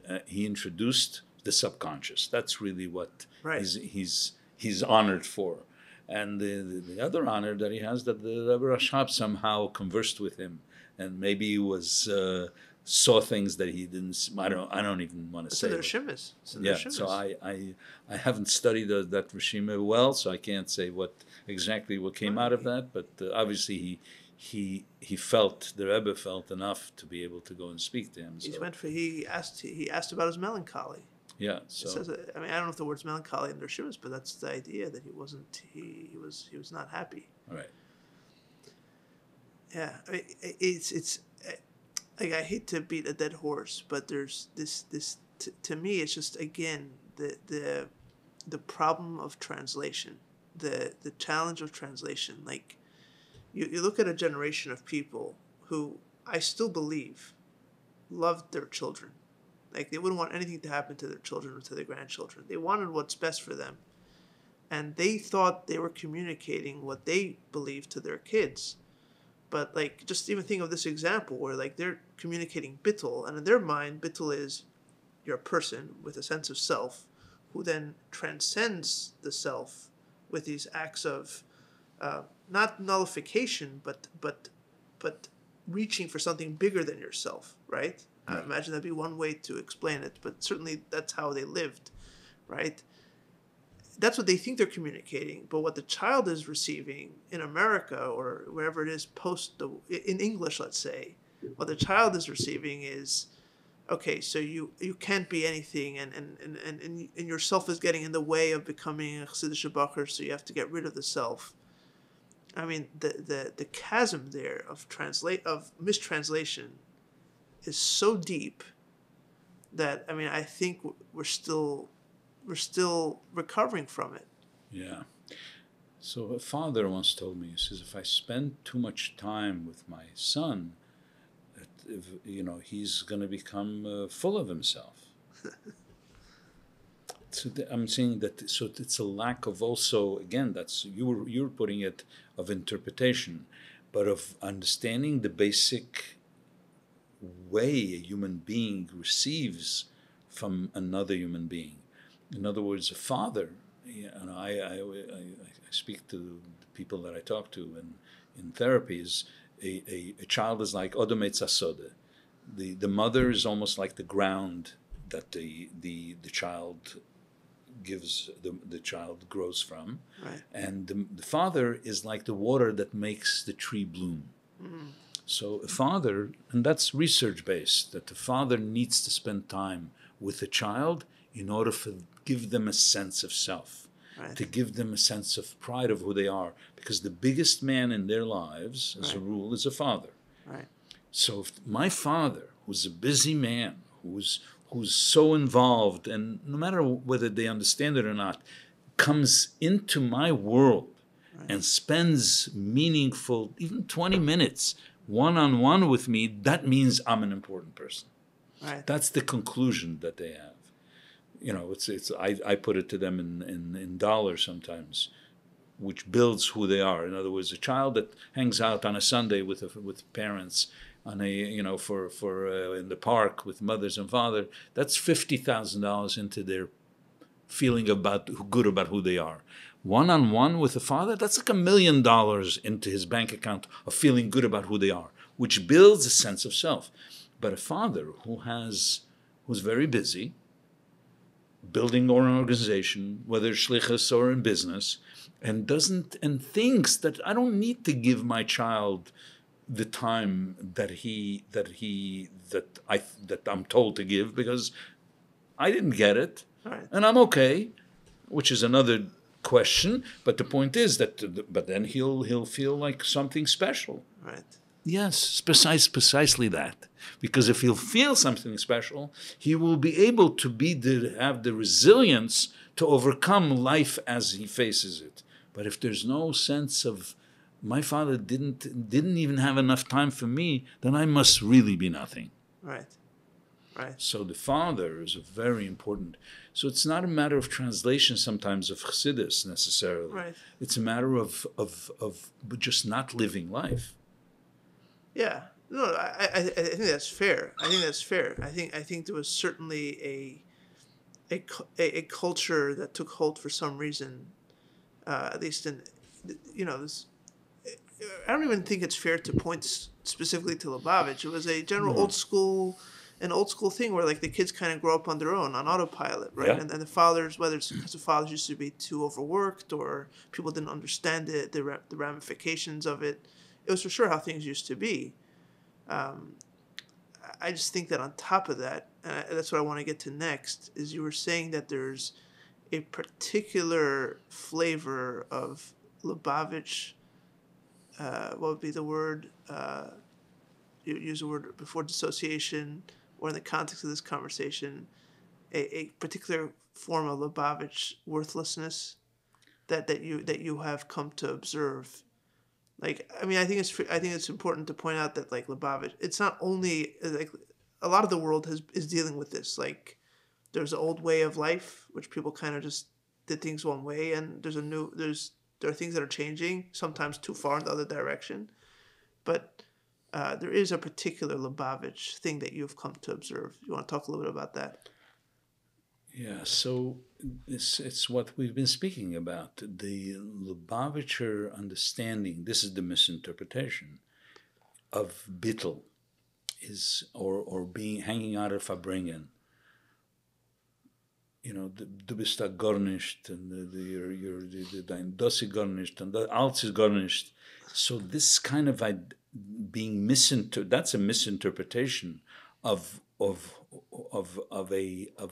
introduced the subconscious. That's really what Right. he's honored for. And the other honor that he has, that the Rebbe Rashab somehow conversed with him, and maybe he saw things that he didn't. I don't even want to It's say. in their it. shimmis. Yeah, so I haven't studied that Rishima well, so I can't say what came out of that. But obviously he felt, the Rebbe felt enough to be able to go and speak to him. So, He asked about his melancholy. yeah, It so says, I mean, I don't know if the word's melancholy in their shimmis, but that's the idea that he was not happy. all right. Yeah, I mean, it's like, I hate to beat a dead horse, but there's this to me it's just, again, the problem of translation, the challenge of translation. Like you look at a generation of people who I still believe loved their children. Like they wouldn't want anything to happen to their children or to their grandchildren. They wanted what's best for them, and they thought they were communicating what they believed to their kids. But like, just even think of this example where like they're communicating bittul, and in their mind, bittul is you're a person with a sense of self, who then transcends the self with these acts of not nullification, but reaching for something bigger than yourself, right? I imagine that'd be one way to explain it, but certainly that's how they lived, right? That's what they think they're communicating, but what the child is receiving in America or wherever it is in English, let's say, what the child is receiving is, okay, so you can't be anything, and yourself is getting in the way of becoming a chossid shabacher, so you have to get rid of the self. I mean, the chasm there of mistranslation is so deep that, I mean, I think we're still recovering from it. Yeah. So a father once told me, he says, if I spend too much time with my son, he's going to become full of himself. So I'm saying that. So it's a lack of also, again, that's you're putting it, of interpretation, but of understanding the basic way a human being receives from another human being. In other words, a father. I speak to the people that I talk to in therapies. A child is like Odom Eitz HaSodeh. The mother is almost like the ground that the child gives the child grows from. Right. And the father is like the water that makes the tree bloom. So a father, and that's research-based, that the father needs to spend time with the child in order to give them a sense of self, Right. to give them a sense of pride of who they are. Because the biggest man in their lives, as a rule, is a father. Right. So if my father, who's a busy man, who's so involved, and no matter whether they understand it or not, comes into my world and spends meaningful, even 20 minutes, one-on-one with me, that means I'm an important person. Right. That's the conclusion that they have. You know, I put it to them in dollars sometimes, which builds who they are. In other words, a child that hangs out on a Sunday with parents on in the park with mothers and father, that's $50,000 into their feeling good about who they are. One-on-one with a father, that's like $1 million into his bank account of feeling good about who they are, which builds a sense of self. But a father who's very busy, building an organization, whether shlichus or in business, and thinks that I don't need to give my child the time that I'm told to give because I didn't get it, and I'm okay, which is another question. But the point is but then he'll feel like something special. Right. Yes, precisely that. Because if he'll feel something special, he will be able to have the resilience to overcome life as he faces it. But if there's no sense of, my father didn't even have enough time for me, then I must really be nothing. Right. Right. So the father is very important. So it's not a matter of translation sometimes of chossidus necessarily. Right. It's a matter of just not living life. Yeah. No, I think that's fair. I think there was certainly a culture that took hold for some reason, at least in, this. I don't even think it's fair to point specifically to Lubavitch. It was a general old school thing where like the kids kind of grow up on their own on autopilot, right? Yeah. And the fathers, whether it's because the fathers used to be too overworked or people didn't understand it, the ramifications of it. It was for sure how things used to be. I just think that on top of that, and that's what I want to get to next, is you were saying that there's a particular flavor of Lubavitch. What would be the word? You use the word before dissociation, or in the context of this conversation, a particular form of Lubavitch worthlessness that you have come to observe. Like, I mean, I think it's important to point out that like Lubavitch, it's not only like a lot of the world is dealing with this. Like, there's an old way of life which people kind of just did things one way, and there are things that are changing, sometimes too far in the other direction. But there is a particular Lubavitch thing that you've come to observe. You want to talk a little bit about that? Yeah, so it's what we've been speaking about. The Lubavitcher understanding, this is the misinterpretation, of bittel, is or being hanging out of Verbringen. Du bist da gar nicht, and dein das ist gar nicht, and alles ist gar nicht. So this kind of being that's a misinterpretation of a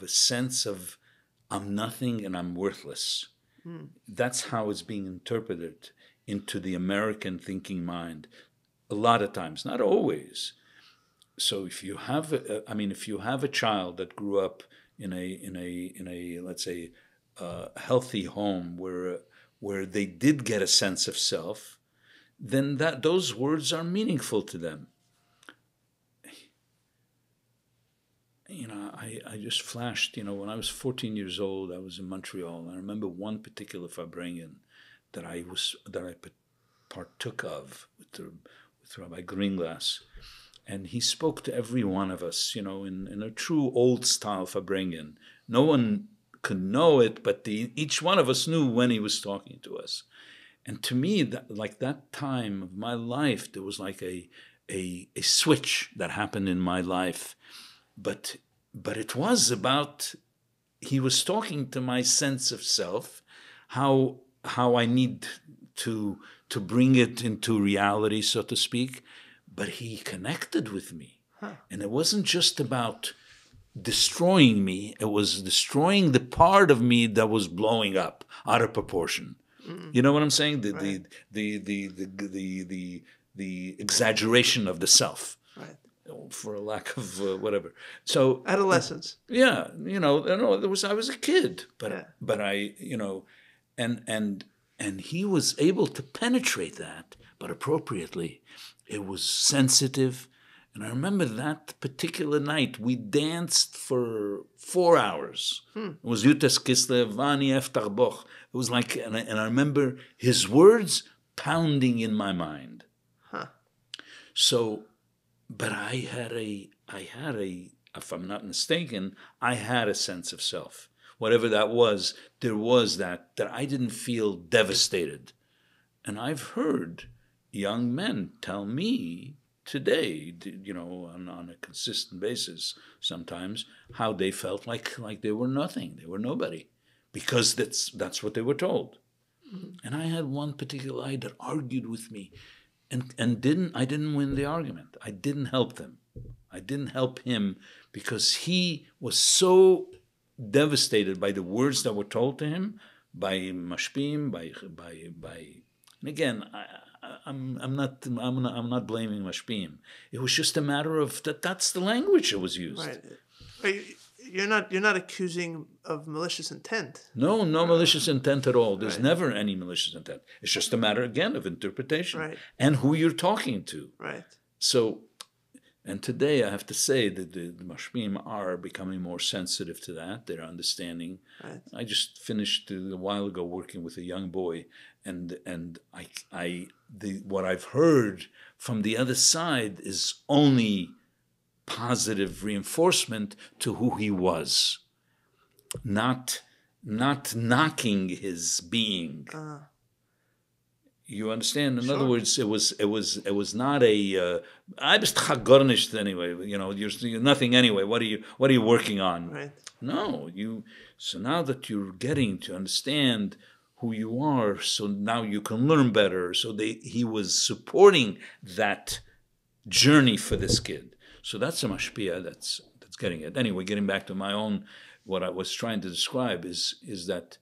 sense of I'm nothing and I'm worthless. That's how it's being interpreted into the American thinking mind. A lot of times, not always. So if you have a child that grew up in a let's say healthy home where they did get a sense of self, then those words are meaningful to them. I just flashed, when I was 14 years old, I was in Montreal, and I remember one particular Verbringen that I partook of with Rabbi Greenglass, and he spoke to every one of us, in a true old style Verbringen. No one could know it, but each one of us knew when he was talking to us. And to me, that time of my life, there was like a switch that happened in my life. But it was about he was talking to my sense of self, how I need to bring it into reality, so to speak. But he connected with me. And it wasn't just about destroying me, it was destroying the part of me that was blowing up out of proportion. You know what I'm saying? The exaggeration of the self, for a lack of whatever. So adolescence. Yeah, I was a kid, but I, and he was able to penetrate that, but appropriately. It was sensitive. And I remember that particular night, we danced for 4 hours. It was Yutes Kislev, Vani Eftach Boch. It was like, and I remember his words pounding in my mind. So, but I had a, if I'm not mistaken, I had a sense of self. Whatever that was, there was that I didn't feel devastated. And I've heard young men tell me today, on a consistent basis sometimes, how they felt like they were nothing, they were nobody, because that's what they were told. And I had one particular guy that argued with me, and I didn't win the argument. I didn't help them. I didn't help him because he was so devastated by the words that were told to him by mashpim, by and again, I'm not blaming mashpim. It was just a matter of that's the language that was used. Right. You're not accusing of malicious intent. No malicious intent at all. There's never any malicious intent. It's just a matter, again, of interpretation and who you're talking to. Right. So, and today I have to say that the mashpim are becoming more sensitive to that. They're understanding. Right. I just finished a while ago working with a young boy, and what I've heard from the other side is only positive reinforcement to who he was, not knocking his being. You understand? In other words, it was not a I was chagornished anyway. You're nothing anyway. What are you working on? Right. No, so now that you're getting to understand who you are, so now you can learn better. So he was supporting that journey for this kid. So that's a mashpia that's getting it. Anyway, getting back to my own, what I was trying to describe is that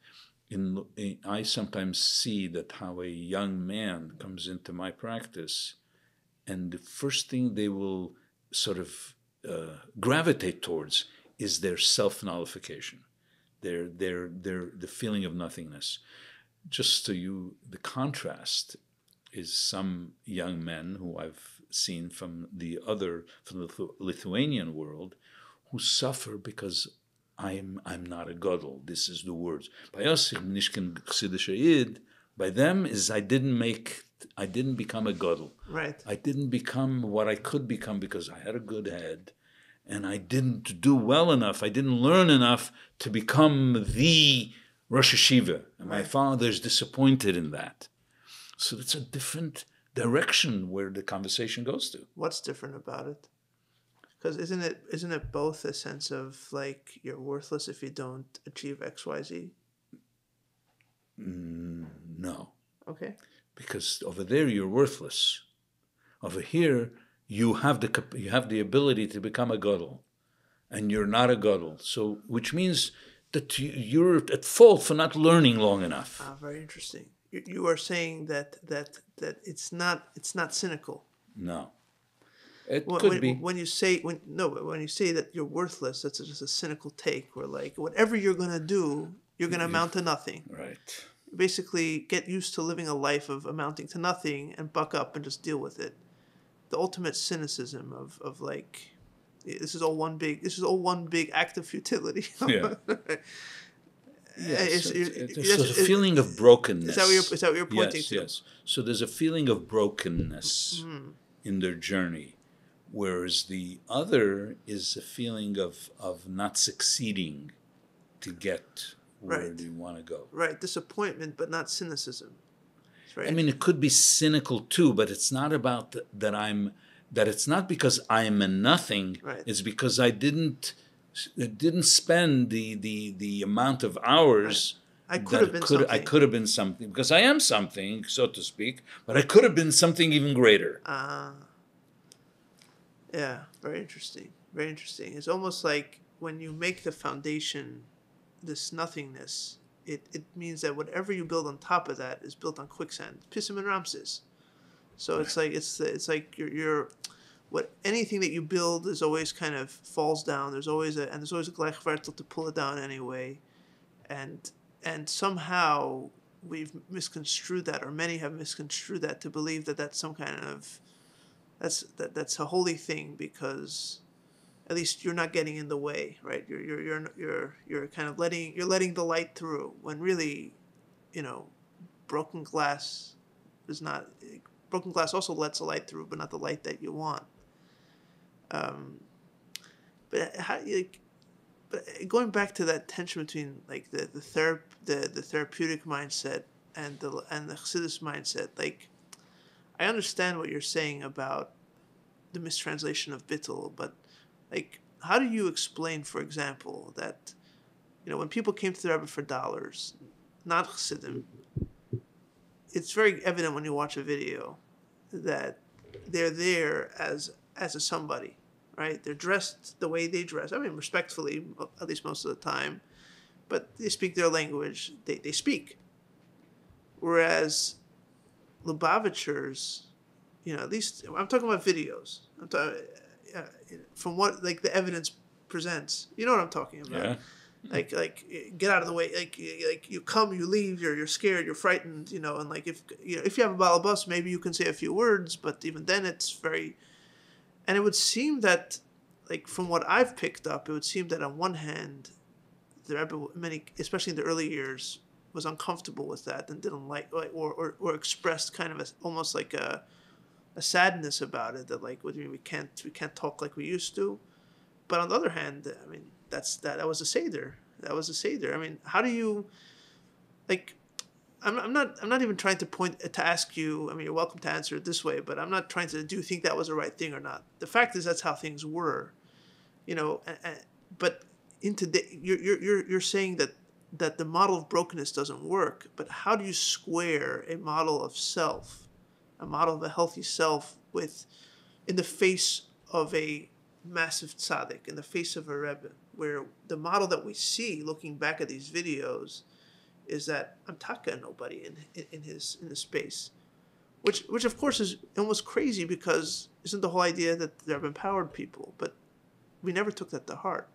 I sometimes see that how a young man comes into my practice, and the first thing they will sort of gravitate towards is their self-nullification, the feeling of nothingness. Just so the contrast is some young men who I've seen from the Lithuanian world who suffer because I'm not a gadol. This is the words. By us, by them is I didn't become a gadol. Right. I didn't become what I could become because I had a good head, and I didn't do well enough. I didn't learn enough to become the Rosh Hashiva. And my father's disappointed in that. So it's a different direction where the conversation goes to. What's different about it? Because isn't it both a sense of like you're worthless if you don't achieve XYZ? No. Okay. Because over there you're worthless. Over here you have the ability to become a gadol, and you're not a gadol. So which means that you're at fault for not learning long enough. Very interesting. You are saying that it's not cynical. No. It could be. When you say that you're worthless, that's just a cynical take. Where like whatever you're gonna do, you're gonna amount to nothing. Right. Basically, get used to living a life of amounting to nothing and buck up and just deal with it. The ultimate cynicism of like, this is all one big act of futility. Yeah. Yes, there's a feeling of brokenness. Is that what you're pointing to? Yes. So there's a feeling of brokenness in their journey, whereas the other is a feeling of not succeeding to get where you want to go. Right, disappointment, but not cynicism. Right. I mean, it could be cynical too, but it's not about that it's not because I'm a nothing. Right. It's because I didn't didn't spend the amount of hours. I could have been something. I could have been something, because I am something, so to speak, but I could have been something even greater. Yeah, very interesting. Very interesting. It's almost like when you make the foundation this nothingness, it means that whatever you build on top of that is built on quicksand. Pissim and Ramses. So it's like you're what anything that you build is always kind of falls down. There's always a gleichwertel to pull it down anyway, and somehow we've misconstrued that, or many have misconstrued that, to believe that that's some kind of that's a holy thing, because at least you're not getting in the way, right? You're kind of letting the light through, when really, broken glass is not. Broken glass also lets the light through, but not the light that you want. But going back to that tension between like the therapeutic mindset and the chassidus mindset, like I understand what you're saying about the mistranslation of bittul, but like how do you explain, for example, that when people came to the Rebbe for dollars, not chassidim, it's very evident when you watch a video that they're there as a somebody, right? They're dressed the way they dress. I mean, respectfully, at least most of the time, but they speak their language. They speak. Whereas Lubavitchers, at least I'm talking about videos. I'm talking from what like the evidence presents. You know what I'm talking about? Yeah. Like get out of the way. Like you come, you leave. You're scared. You're frightened. And like if you have a balabas, maybe you can say a few words, but even then it's very. And it would seem that, like from what I've picked up, it would seem that on one hand, the Rebbe, especially in the early years, was uncomfortable with that and didn't like or expressed kind of almost like a sadness about it, that like what do you mean we can't talk like we used to. But on the other hand, I mean that was a seder. That was a seder. I mean, how do you like? I'm not even trying to ask you. I mean, you're welcome to answer it this way, but I'm not trying to do you think that was the right thing or not. The fact is that's how things were, but you're saying that the model of brokenness doesn't work. But how do you square a model of self, a model of a healthy self, in the face of a massive tzaddik, in the face of a Rebbe, where the model that we see looking back at these videos is that I'm taka nobody in his space, which of course is almost crazy, because isn't the whole idea that there have empowered people, but we never took that to heart.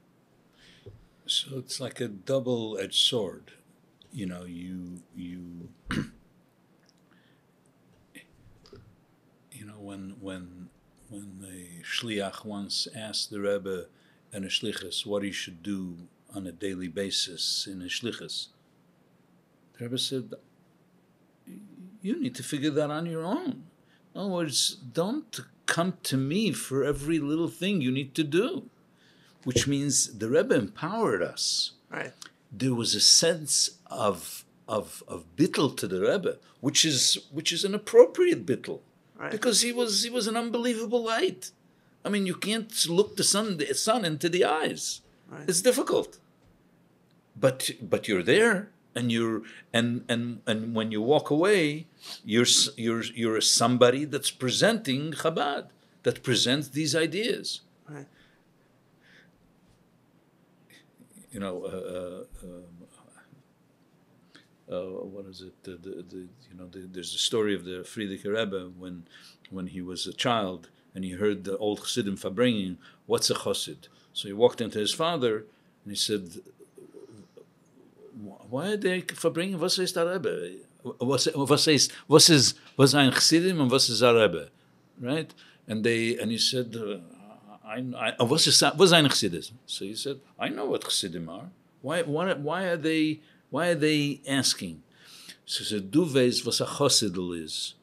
So it's like a double-edged sword, you when the shliach once asked the Rebbe and a shlichus what he should do on a daily basis in a shlichus, the Rebbe said, you need to figure that on your own. In other words, don't come to me for every little thing you need to do, which means the Rebbe empowered us. Right. There was a sense of bittul to the Rebbe, which is an appropriate bittul, right, because he was an unbelievable light. I mean, you can't look the sun into the eyes. Right. It's difficult. But you're there. And and when you walk away, you're somebody that's presenting Chabad, that presents these ideas. Right. What is it? There's a story of the Freudian Rebbe when he was a child and he heard the old chassidim farbringen, what's a chossid? So he walked into his father and he said, why are they verbringen? Was ist der Rebbe? Was ein Chassidim and was ist der Rebbe? Right? And he said, was ein Chassidism? So he said, I know what Chassidim are. Why are they asking? So he said, du weißt, was a chossid is.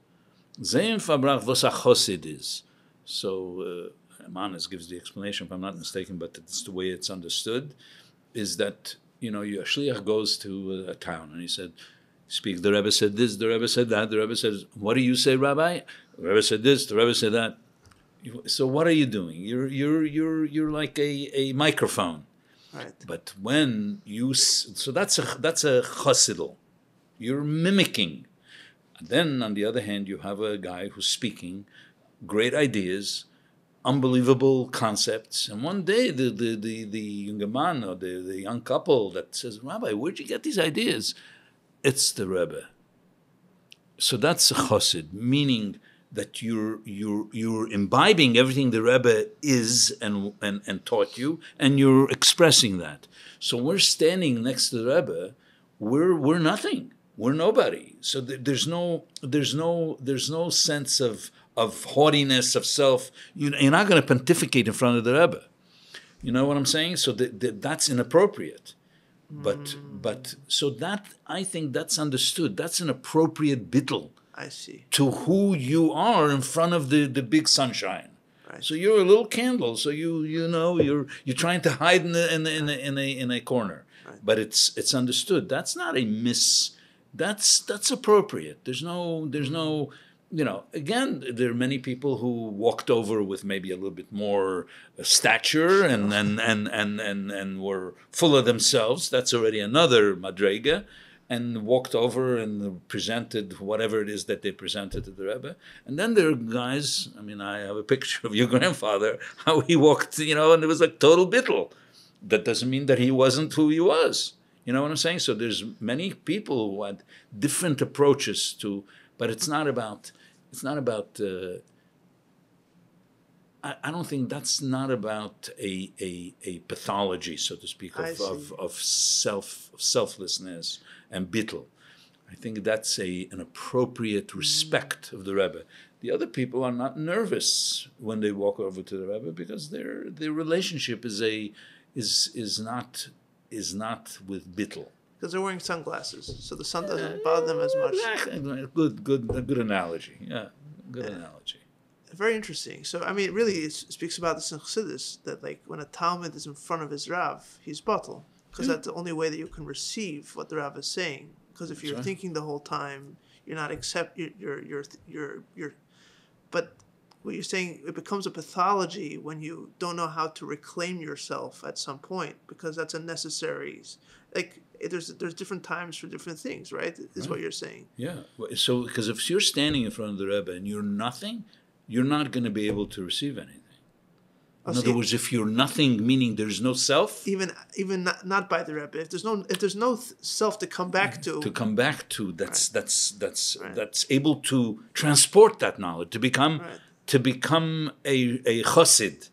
Sehen verbracht, was a chossid is. So Manas gives the explanation, if I'm not mistaken, but it's the way it's understood, is that your shliach goes to a town and he said, speak, the Rebbe said this, the Rebbe said that, the Rebbe says, what do you say, Rabbi? The Rebbe said this, the Rebbe said that. So what are you doing? You're like a microphone. Right. But when you, so that's a chossidl. You're mimicking. And then on the other hand, you have a guy who's speaking great ideas, unbelievable concepts. And one day, the young man or the young couple that says, Rabbi, where'd you get these ideas? It's the Rebbe. So that's a chossid, meaning that you're imbibing everything the Rebbe is and taught you, and you're expressing that. So we're standing next to the Rebbe, we're nothing, we're nobody. So there's no sense of haughtiness, of self. You're not going to pontificate in front of the Rebbe. You know what I'm saying? So that's inappropriate. But so that, I think that's understood. That's an appropriate bittul. I see. To who you are in front of the big sunshine. Right. So you're a little candle. So you're trying to hide in a corner. Right. But it's understood. That's not a that's appropriate. There's no again, there are many people who walked over with maybe a little bit more stature and were full of themselves. That's already another madrega. And walked over and presented whatever it is that they presented to the Rebbe. And then there are guys, I have a picture of your grandfather, how he walked, and it was like total bittul. That doesn't mean that he wasn't who he was. You know what I'm saying? So there's many people who had different approaches to, but it's not about I don't think that's not about a pathology, so to speak, of selflessness and bittul. I think that's an appropriate respect of the Rebbe. The other people are not nervous when they walk over to the Rebbe because their relationship is not with bittul. Because they're wearing sunglasses, so the sun doesn't bother them as much. Good analogy. Yeah, good analogy. Very interesting. So, really, it speaks about this in chossidus, that like when a Talmud is in front of his Rav, he's batel, because that's the only way that you can receive what the Rav is saying. Because if you're thinking the whole time, you're not you're. But what you're saying, it becomes a pathology when you don't know how to reclaim yourself at some point, because that's a necessary. Like there's different times for different things, right? Is what you're saying. Yeah. So because if you're standing in front of the Rebbe and you're nothing, you're not going to be able to receive anything. In other words, if you're nothing, meaning there's no self, even not by the Rebbe, if there's no self to come back to, that's able to transport that knowledge to become a chossid,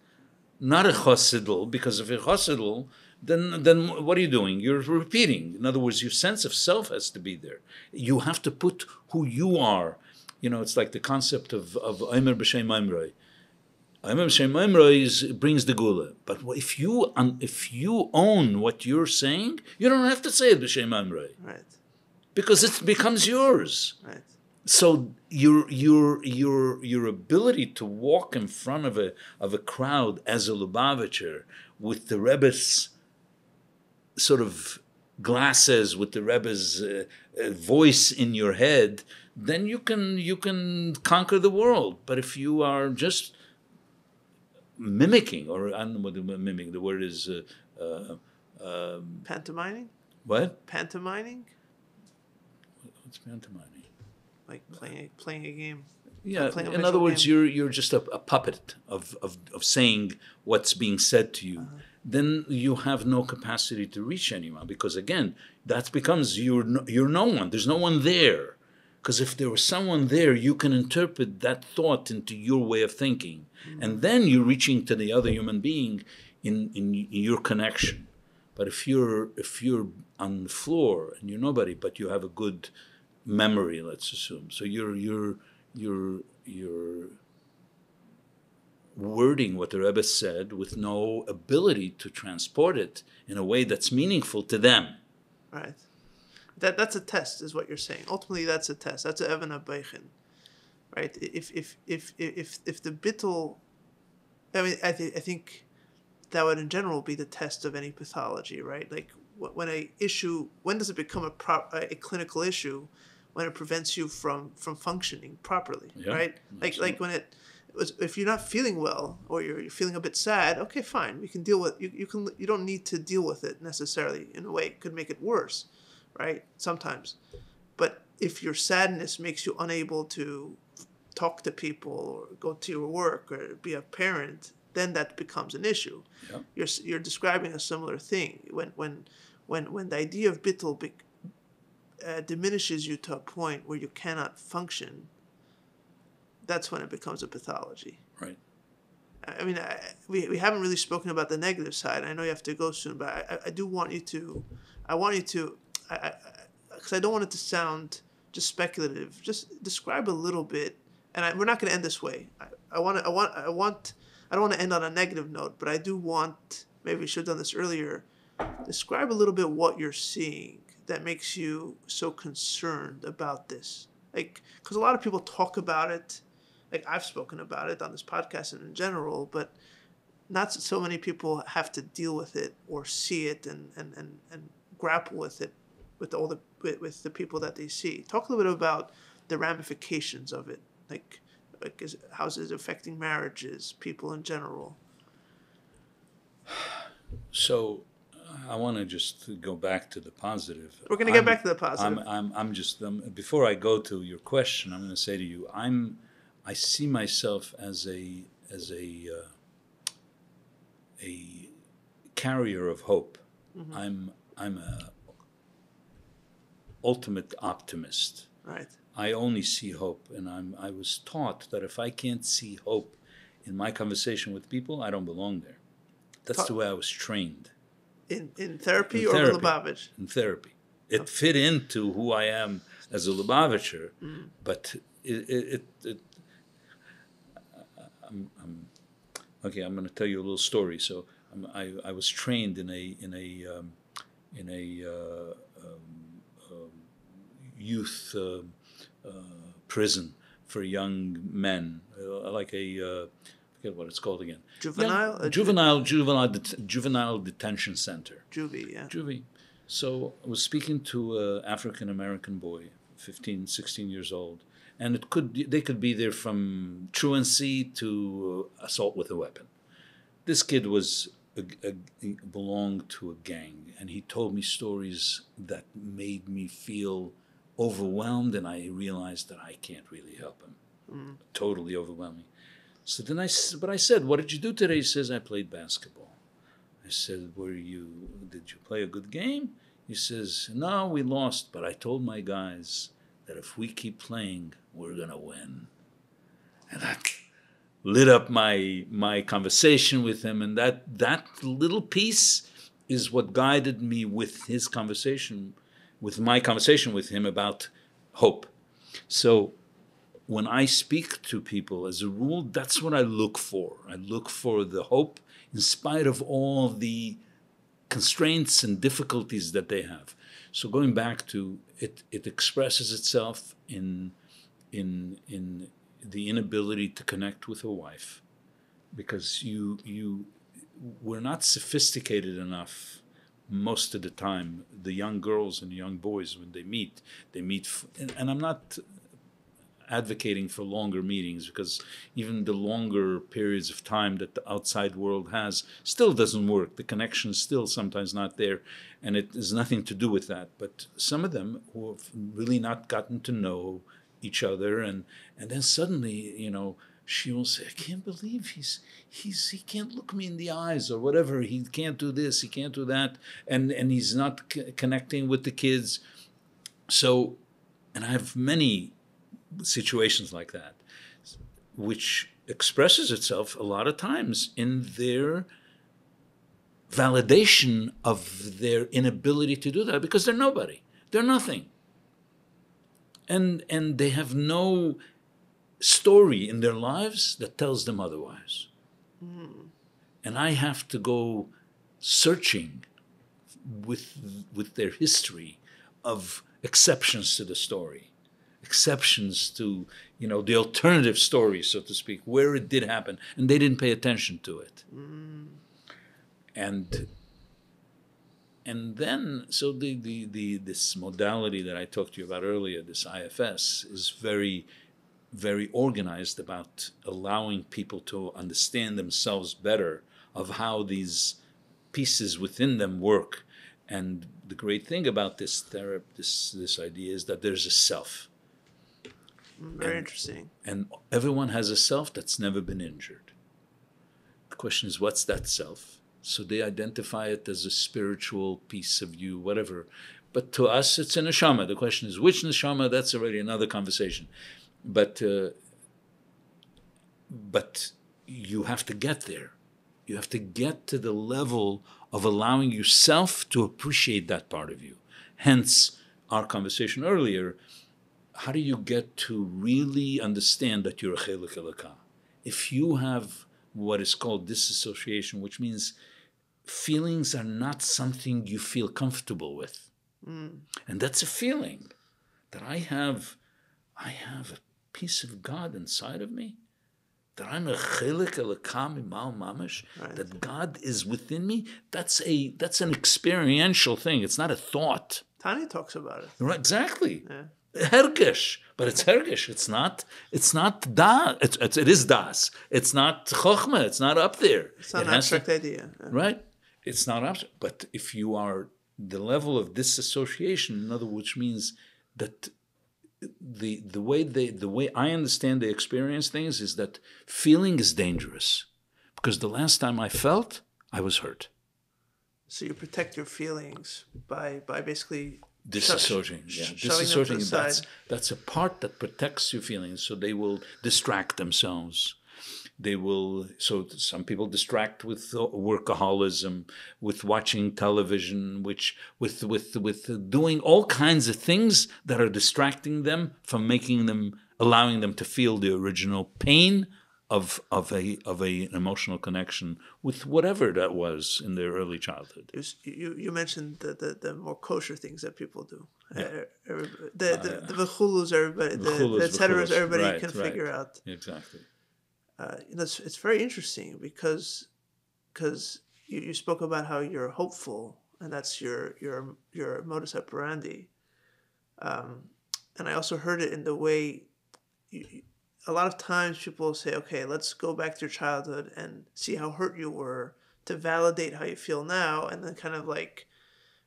not a chossidl. Because if a chossidl, then what are you doing? You're repeating. In other words, your sense of self has to be there. You have to put who you are. It's like the concept of Omer b'shem Omeroi. Omer b'shem Omeroi brings the gula. But if you own what you're saying, you don't have to say it b'shem Omeroi. Right. Because it becomes yours. Right. So your ability to walk in front of a crowd as a Lubavitcher with the Rebbe's sort of glasses, with the Rebbe's voice in your head, then you can conquer the world. But if you are just mimicking, or I don't know what mimicking, the word is pantomiming. What? Pantomiming. What's pantomiming? Like playing a game. Yeah. In other words, you're just a puppet of saying what's being said to you. Then you have no capacity to reach anyone, because again, that becomes you're no one. There's no one there. Because if there was someone there, you can interpret that thought into your way of thinking. And then you're reaching to the other human being in your connection. But if you're on the floor and you're nobody, but you have a good memory, let's assume. So you're wording what the Rebbe said with no ability to transport it in a way that's meaningful to them. Right. That's a test, is what you're saying. Ultimately, that's a test. That's an Evan HaBeichin, right? If the bittul, I think that would in general be the test of any pathology, right? Like when does it become a clinical issue? When it prevents you from functioning properly, right? Like when if you're not feeling well or you're feeling a bit sad, okay, fine, we can deal with you don't need to deal with it necessarily. In a way, it could make it worse, right? Sometimes. But if your sadness makes you unable to talk to people or go to your work or be a parent, then that becomes an issue. Yeah. You're describing a similar thing when the idea of bittul diminishes you to a point where you cannot function. That's when it becomes a pathology. Right. I mean, we haven't really spoken about the negative side. I know you have to go soon, but I do want you to. I want you to, because I don't want it to sound just speculative. Just describe a little bit, and we're not going to end this way. I don't want to end on a negative note, but I do want. Maybe we should have done this earlier. Describe a little bit what you're seeing that makes you so concerned about this. Like, because a lot of people talk about it. Like, I've spoken about it on this podcast and in general, but not so many people have to deal with it or see it and grapple with it with the people that they see. Talk a little bit about the ramifications of it, like how's it affecting marriages, people in general. So I want to just go back to the positive. We're going to get back to the positive. I'm just before I go to your question, I'm going to say to you, I see myself as a carrier of hope. Mm-hmm. I'm a ultimate optimist. Right. I only see hope, and I was taught that if I can't see hope in my conversation with people, I don't belong there. That's the way I was trained. In therapy or Lubavitch? In therapy. It fit into who I am as a Lubavitcher, but okay, I'm going to tell you a little story. So I was trained in a youth prison for young men, like I forget what it's called again. Juvenile detention center. Juvie, yeah. Juvie. So I was speaking to an African American boy, 15, 16 years old. And they could be there from truancy to assault with a weapon. This kid belonged to a gang, and he told me stories that made me feel overwhelmed, and I realized that I can't really help him. Totally overwhelming. So then I said, "What did you do today?" He says, "I played basketball." I said, "Did you play a good game?" He says, "No, we lost, but I told my guys that if we keep playing, we're going to win." And that lit up my conversation with him. And that little piece is what guided me with his conversation, with my conversation with him about hope. So when I speak to people, as a rule, that's what I look for. I look for the hope in spite of all the constraints and difficulties that they have. So going back to it expresses itself in the inability to connect with a wife, because we're not sophisticated enough most of the time. The young girls and the young boys, when they meet, and I'm not advocating for longer meetings, because even the longer periods of time that the outside world has still doesn't work. The connection is still sometimes not there, and it has nothing to do with that. But some of them who have really not gotten to know each other, and then suddenly, she will say, "I can't believe he can't look me in the eyes," or whatever. He can't do this, he can't do that, and he's not connecting with the kids. So, and I have many situations like that, which expresses itself a lot of times in their validation of their inability to do that, because they're nobody, they're nothing, and they have no story in their lives that tells them otherwise. And I have to go searching with their history of exceptions to the story, exceptions to, the alternative story, so to speak, where it did happen, and they didn't pay attention to it. And then, so this modality that I talked to you about earlier, this IFS, is very, very organized about allowing people to understand themselves better, of how these pieces within them work. And the great thing about this therapy, this idea, is that there's a self. Very interesting. And everyone has a self that's never been injured. The question is, what's that self? So they identify it as a spiritual piece of you, whatever. But to us, it's a neshama. The question is, which neshama? That's already another conversation. But you have to get there. You have to get to the level of allowing yourself to appreciate that part of you. Hence, our conversation earlier, how do you get to really understand that you're a chelik elokah? If you have what is called disassociation, which means feelings are not something you feel comfortable with. And that's a feeling that I have a piece of God inside of me, that I'm a chelik elokah mimal mamash, that God is within me. That's an experiential thing. It's not a thought. Tani talks about it. Right, exactly. Yeah. Hergish, but it's hergish. It's not da. It is das. It's not chokhmah. It's not up there. It's not an abstract idea. Yeah. Right? It's not abstract. But if you are the level of disassociation, in other words, means that the way I understand the experience things is that feeling is dangerous, because the last time I felt, I was hurt. So you protect your feelings by basically disassociating. Disassociating. That's a part that protects your feelings. So they will distract themselves. So some people distract with workaholism, with watching television, with doing all kinds of things that are distracting them from allowing them to feel the original pain of an emotional connection with whatever that was in their early childhood. You mentioned the more kosher things that people do. Yeah. The v'chulus, everybody, the et cetera, everybody can figure out. Exactly. It's very interesting because you spoke about how you're hopeful, and that's your modus operandi. And I also heard it in the way a lot of times people say, okay, let's go back to your childhood and see how hurt you were to validate how you feel now, and then kind of like,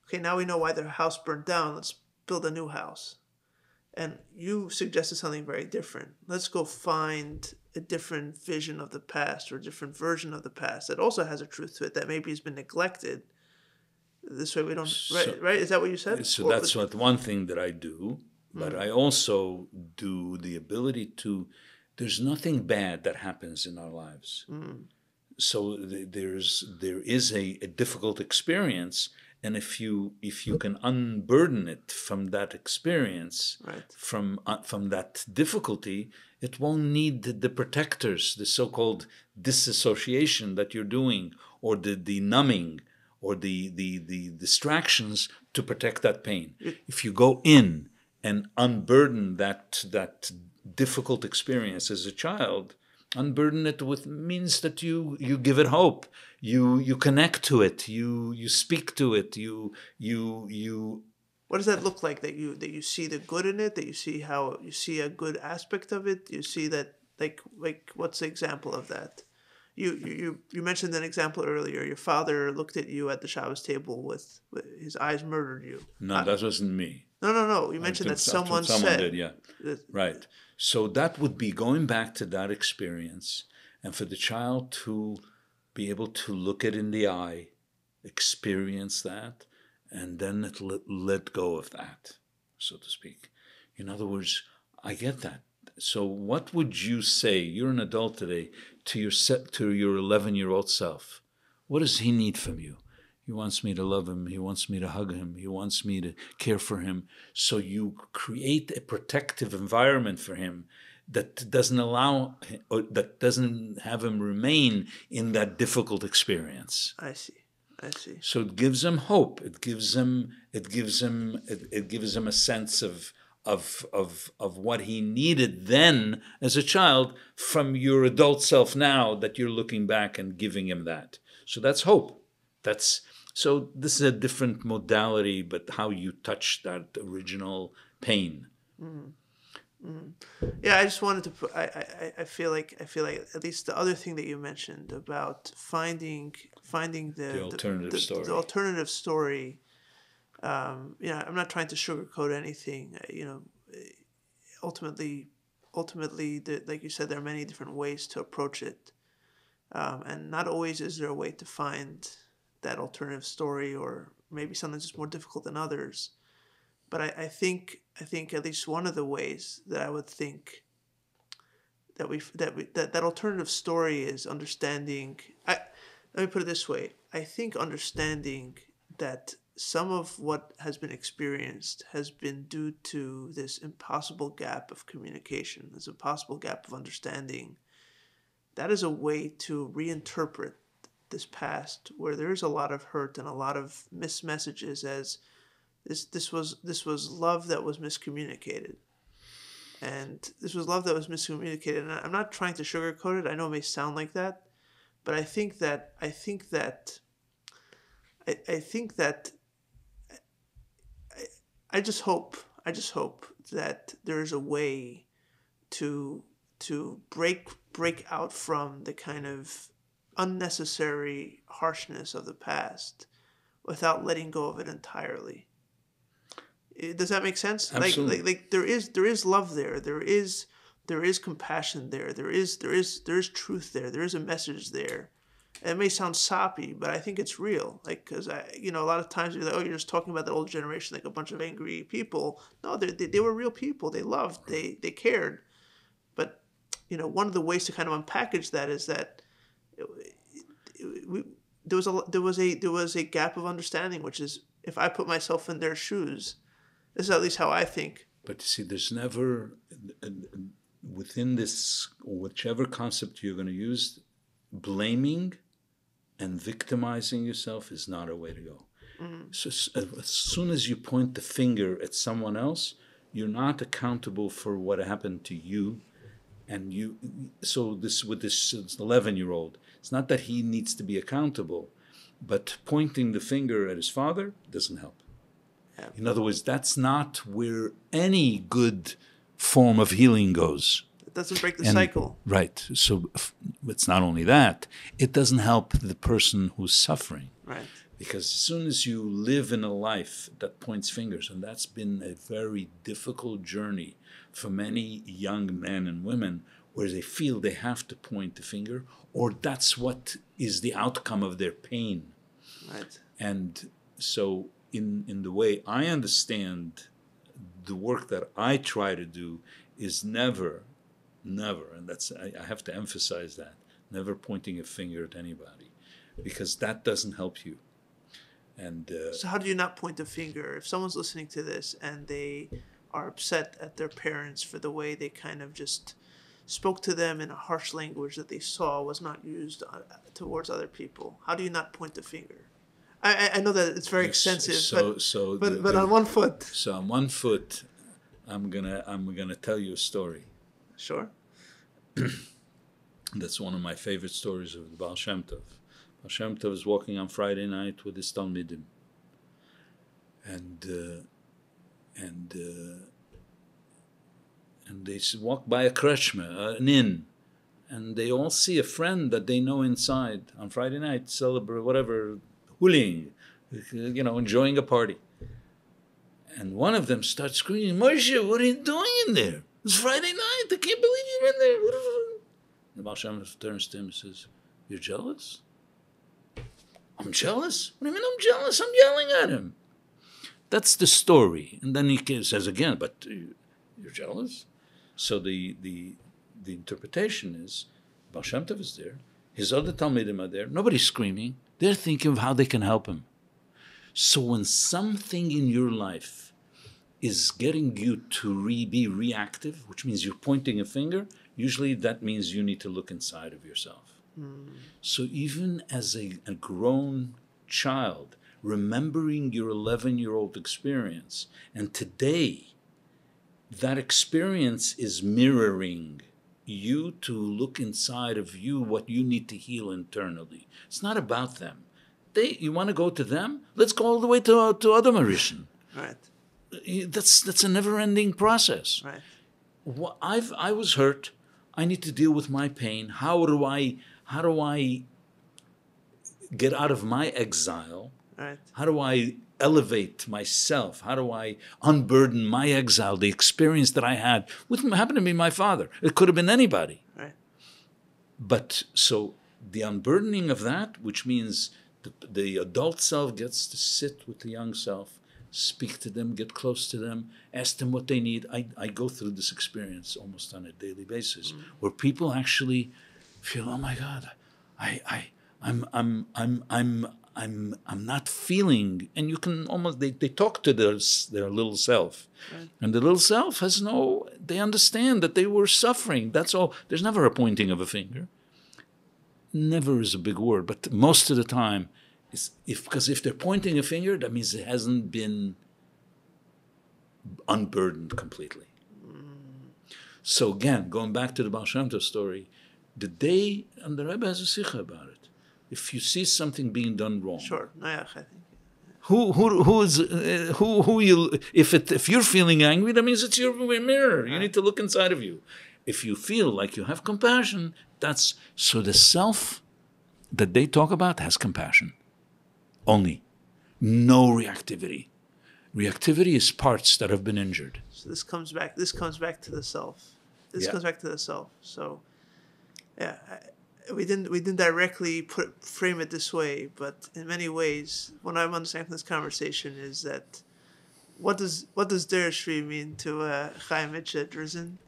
okay, now we know why their house burned down, let's build a new house. And you suggested something very different. Let's go find a different vision of the past, or a different version of the past that also has a truth to it that maybe has been neglected. This way we don't... Right? Is that what you said? So that's one thing that I do. But I also do the ability to... There's nothing bad that happens in our lives. So there is a difficult experience, and if you can unburden it from that experience, from that difficulty, it won't need the protectors, the so-called disassociation that you're doing, or the numbing, or the distractions to protect that pain. If you go in and unburden that difficult experience as a child, unburden it means that you give it hope, you connect to it, you speak to it, you. What does that look like? That you see the good in it? That you see how you see a good aspect of it? You see that like what's the example of that? You mentioned an example earlier. Your father looked at you at the Shabbos table with his eyes murdered you. No, that wasn't me. No. You mentioned that someone said. Did, yeah. Right. So that would be going back to that experience, and for the child to be able to look it in the eye, experience that, and then let go of that, so to speak. In other words, I get that. So what would you say, you're an adult today, to your 11-year-old self? What does he need from you? He wants me to love him. He wants me to hug him. He wants me to care for him. So you create a protective environment for him that doesn't have him remain in that difficult experience. I see. So it gives him hope. It gives him a sense of what he needed then as a child from your adult self now, that you're looking back and giving him that. So that's hope. So this is a different modality, but how you touch that original pain. Yeah, I just wanted to put. I feel like at least the other thing that you mentioned about finding The alternative story. the alternative story. I'm not trying to sugarcoat anything. Ultimately, like you said, there are many different ways to approach it, and not always is there a way to find that alternative story, or maybe something that's more difficult than others. But I think at least one of the ways that I would think that alternative story is understanding. Let me put it this way. I think understanding that some of what has been experienced has been due to this impossible gap of communication, this impossible gap of understanding. That is a way to reinterpret this past where there is a lot of hurt and a lot of missed messages as this was love that was miscommunicated. And this was love that was miscommunicated. And I'm not trying to sugarcoat it. I know it may sound like that, but I think that I just hope that there is a way to break out from the kind of unnecessary harshness of the past without letting go of it entirely. Does that make sense? Absolutely. Like there is love there. There is compassion there. There is truth there. There is a message there. And it may sound soppy, but I think it's real. Like, because a lot of times you're like, oh, you're just talking about that old generation, like a bunch of angry people. No, they were real people. They loved. They cared. But one of the ways to kind of unpackage that is that there was a gap of understanding, which is if I put myself in their shoes. This is at least how I think. But you see, there's never, within this, whichever concept you're going to use, blaming and victimizing yourself is not a way to go. Mm-hmm. So as soon as you point the finger at someone else, you're not accountable for what happened to you. And so with this 11-year-old, it's not that he needs to be accountable, but pointing the finger at his father doesn't help. In other words, that's not where any good form of healing goes. It doesn't break the cycle. Right. So it's not only that, it doesn't help the person who's suffering. Right. Because as soon as you live in a life that points fingers, and that's been a very difficult journey for many young men and women, where they feel they have to point the finger, or that's what is the outcome of their pain. Right. And so in the way I understand the work that I try to do is never, and that's I have to emphasize that, never pointing a finger at anybody, because that doesn't help you. And so how do you not point a finger if someone's listening to this and they are upset at their parents for the way they kind of just spoke to them in a harsh language that they saw was not used towards other people? How do you not point the finger? I know that it's very extensive, but on one foot. So on one foot, I'm gonna tell you a story. Sure. That's one of my favorite stories of the Baal Shem Tov. Baal Shem Tov was walking on Friday night with his Talmidim, and they walk by a kreshma, an inn, and they all see a friend that they know inside on Friday night, celebrate whatever. Huling, enjoying a party. And one of them starts screaming, Moshe, what are you doing in there? It's Friday night. I can't believe you're in there. The Baal Shem turns to him and says, you're jealous? I'm jealous? What do you mean I'm jealous? I'm yelling at him. That's the story. And then he says again, but you're jealous? So the interpretation is, Baal Shem Tov is there. His other Talmidim are there. Nobody's screaming. They're thinking of how they can help him. So when something in your life is getting you to be reactive, which means you're pointing a finger, usually that means you need to look inside of yourself. Mm. So even as a grown child, remembering your 11-year-old experience, and today that experience is mirroring you to look inside of you what you need to heal internally. It's not about them. You want to go to them? Let's go all the way to other Mauritian. Right. That's a never-ending process. Right. I was hurt. I need to deal with my pain. How do I get out of my exile? Right. How do I elevate myself? How do I unburden my exile, the experience that I had? What happened to be my father? It could have been anybody. Right. But so the unburdening of that, which means the adult self gets to sit with the young self, speak to them, get close to them, ask them what they need. I go through this experience almost on a daily basis, where people actually feel, oh my God, I'm not feeling, and you can almost, they talk to their little self. Right. And the little self they understand that they were suffering. That's all. There's never a pointing of a finger. Never is a big word, but most of the time, because if they're pointing a finger, that means it hasn't been unburdened completely. So again, going back to the Baal Shem Tov story, and the Rebbe has a sikha about it. If you see something being done wrong, Sure, I think. If you're feeling angry, that means it's your mirror. You need to look inside of you. If you feel like you have compassion, so the self that they talk about has compassion. Only. No reactivity. Reactivity is parts that have been injured. So this comes back to the self. Comes back to the self. So, yeah, we didn't directly frame it this way, but in many ways, what I'm understanding from this conversation is that what does Dereshri mean to Chaim Itche Drizin?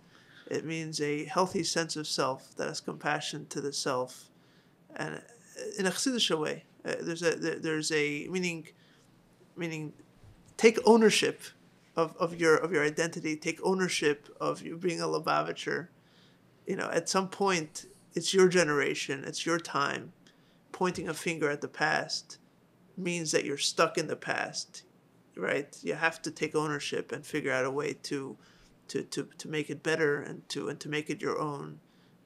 It means a healthy sense of self that has compassion to the self, and in a chossid way. There's a meaning. Take ownership of your identity. Take ownership of you being a Lubavitcher. At some point, it's your generation. It's your time. Pointing a finger at the past means that you're stuck in the past, right? You have to take ownership and figure out a way to make it better and to make it your own,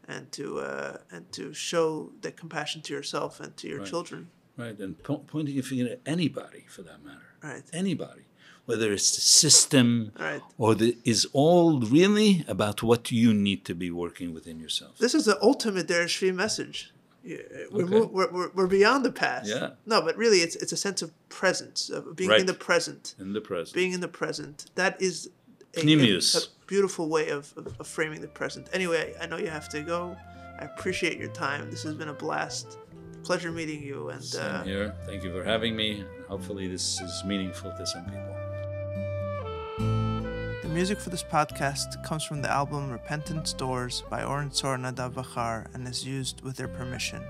and to show that compassion to yourself and to your children. Right, and pointing a finger at anybody, for that matter. Right. Anybody. Whether it's the system, right, or is all really about what you need to be working within yourself. This is the ultimate Dereshvi message. We're beyond the past. Yeah. No, but really it's a sense of presence, of being in the present. In the present. Being in the present. That is a beautiful way of framing the present. Anyway, I know you have to go. I appreciate your time. This has been a blast. Pleasure meeting you. And same here. Thank you for having me. Hopefully this is meaningful to some people. The music for this podcast comes from the album Repentant Doors by Oren Sor Nadav Vachar and is used with their permission.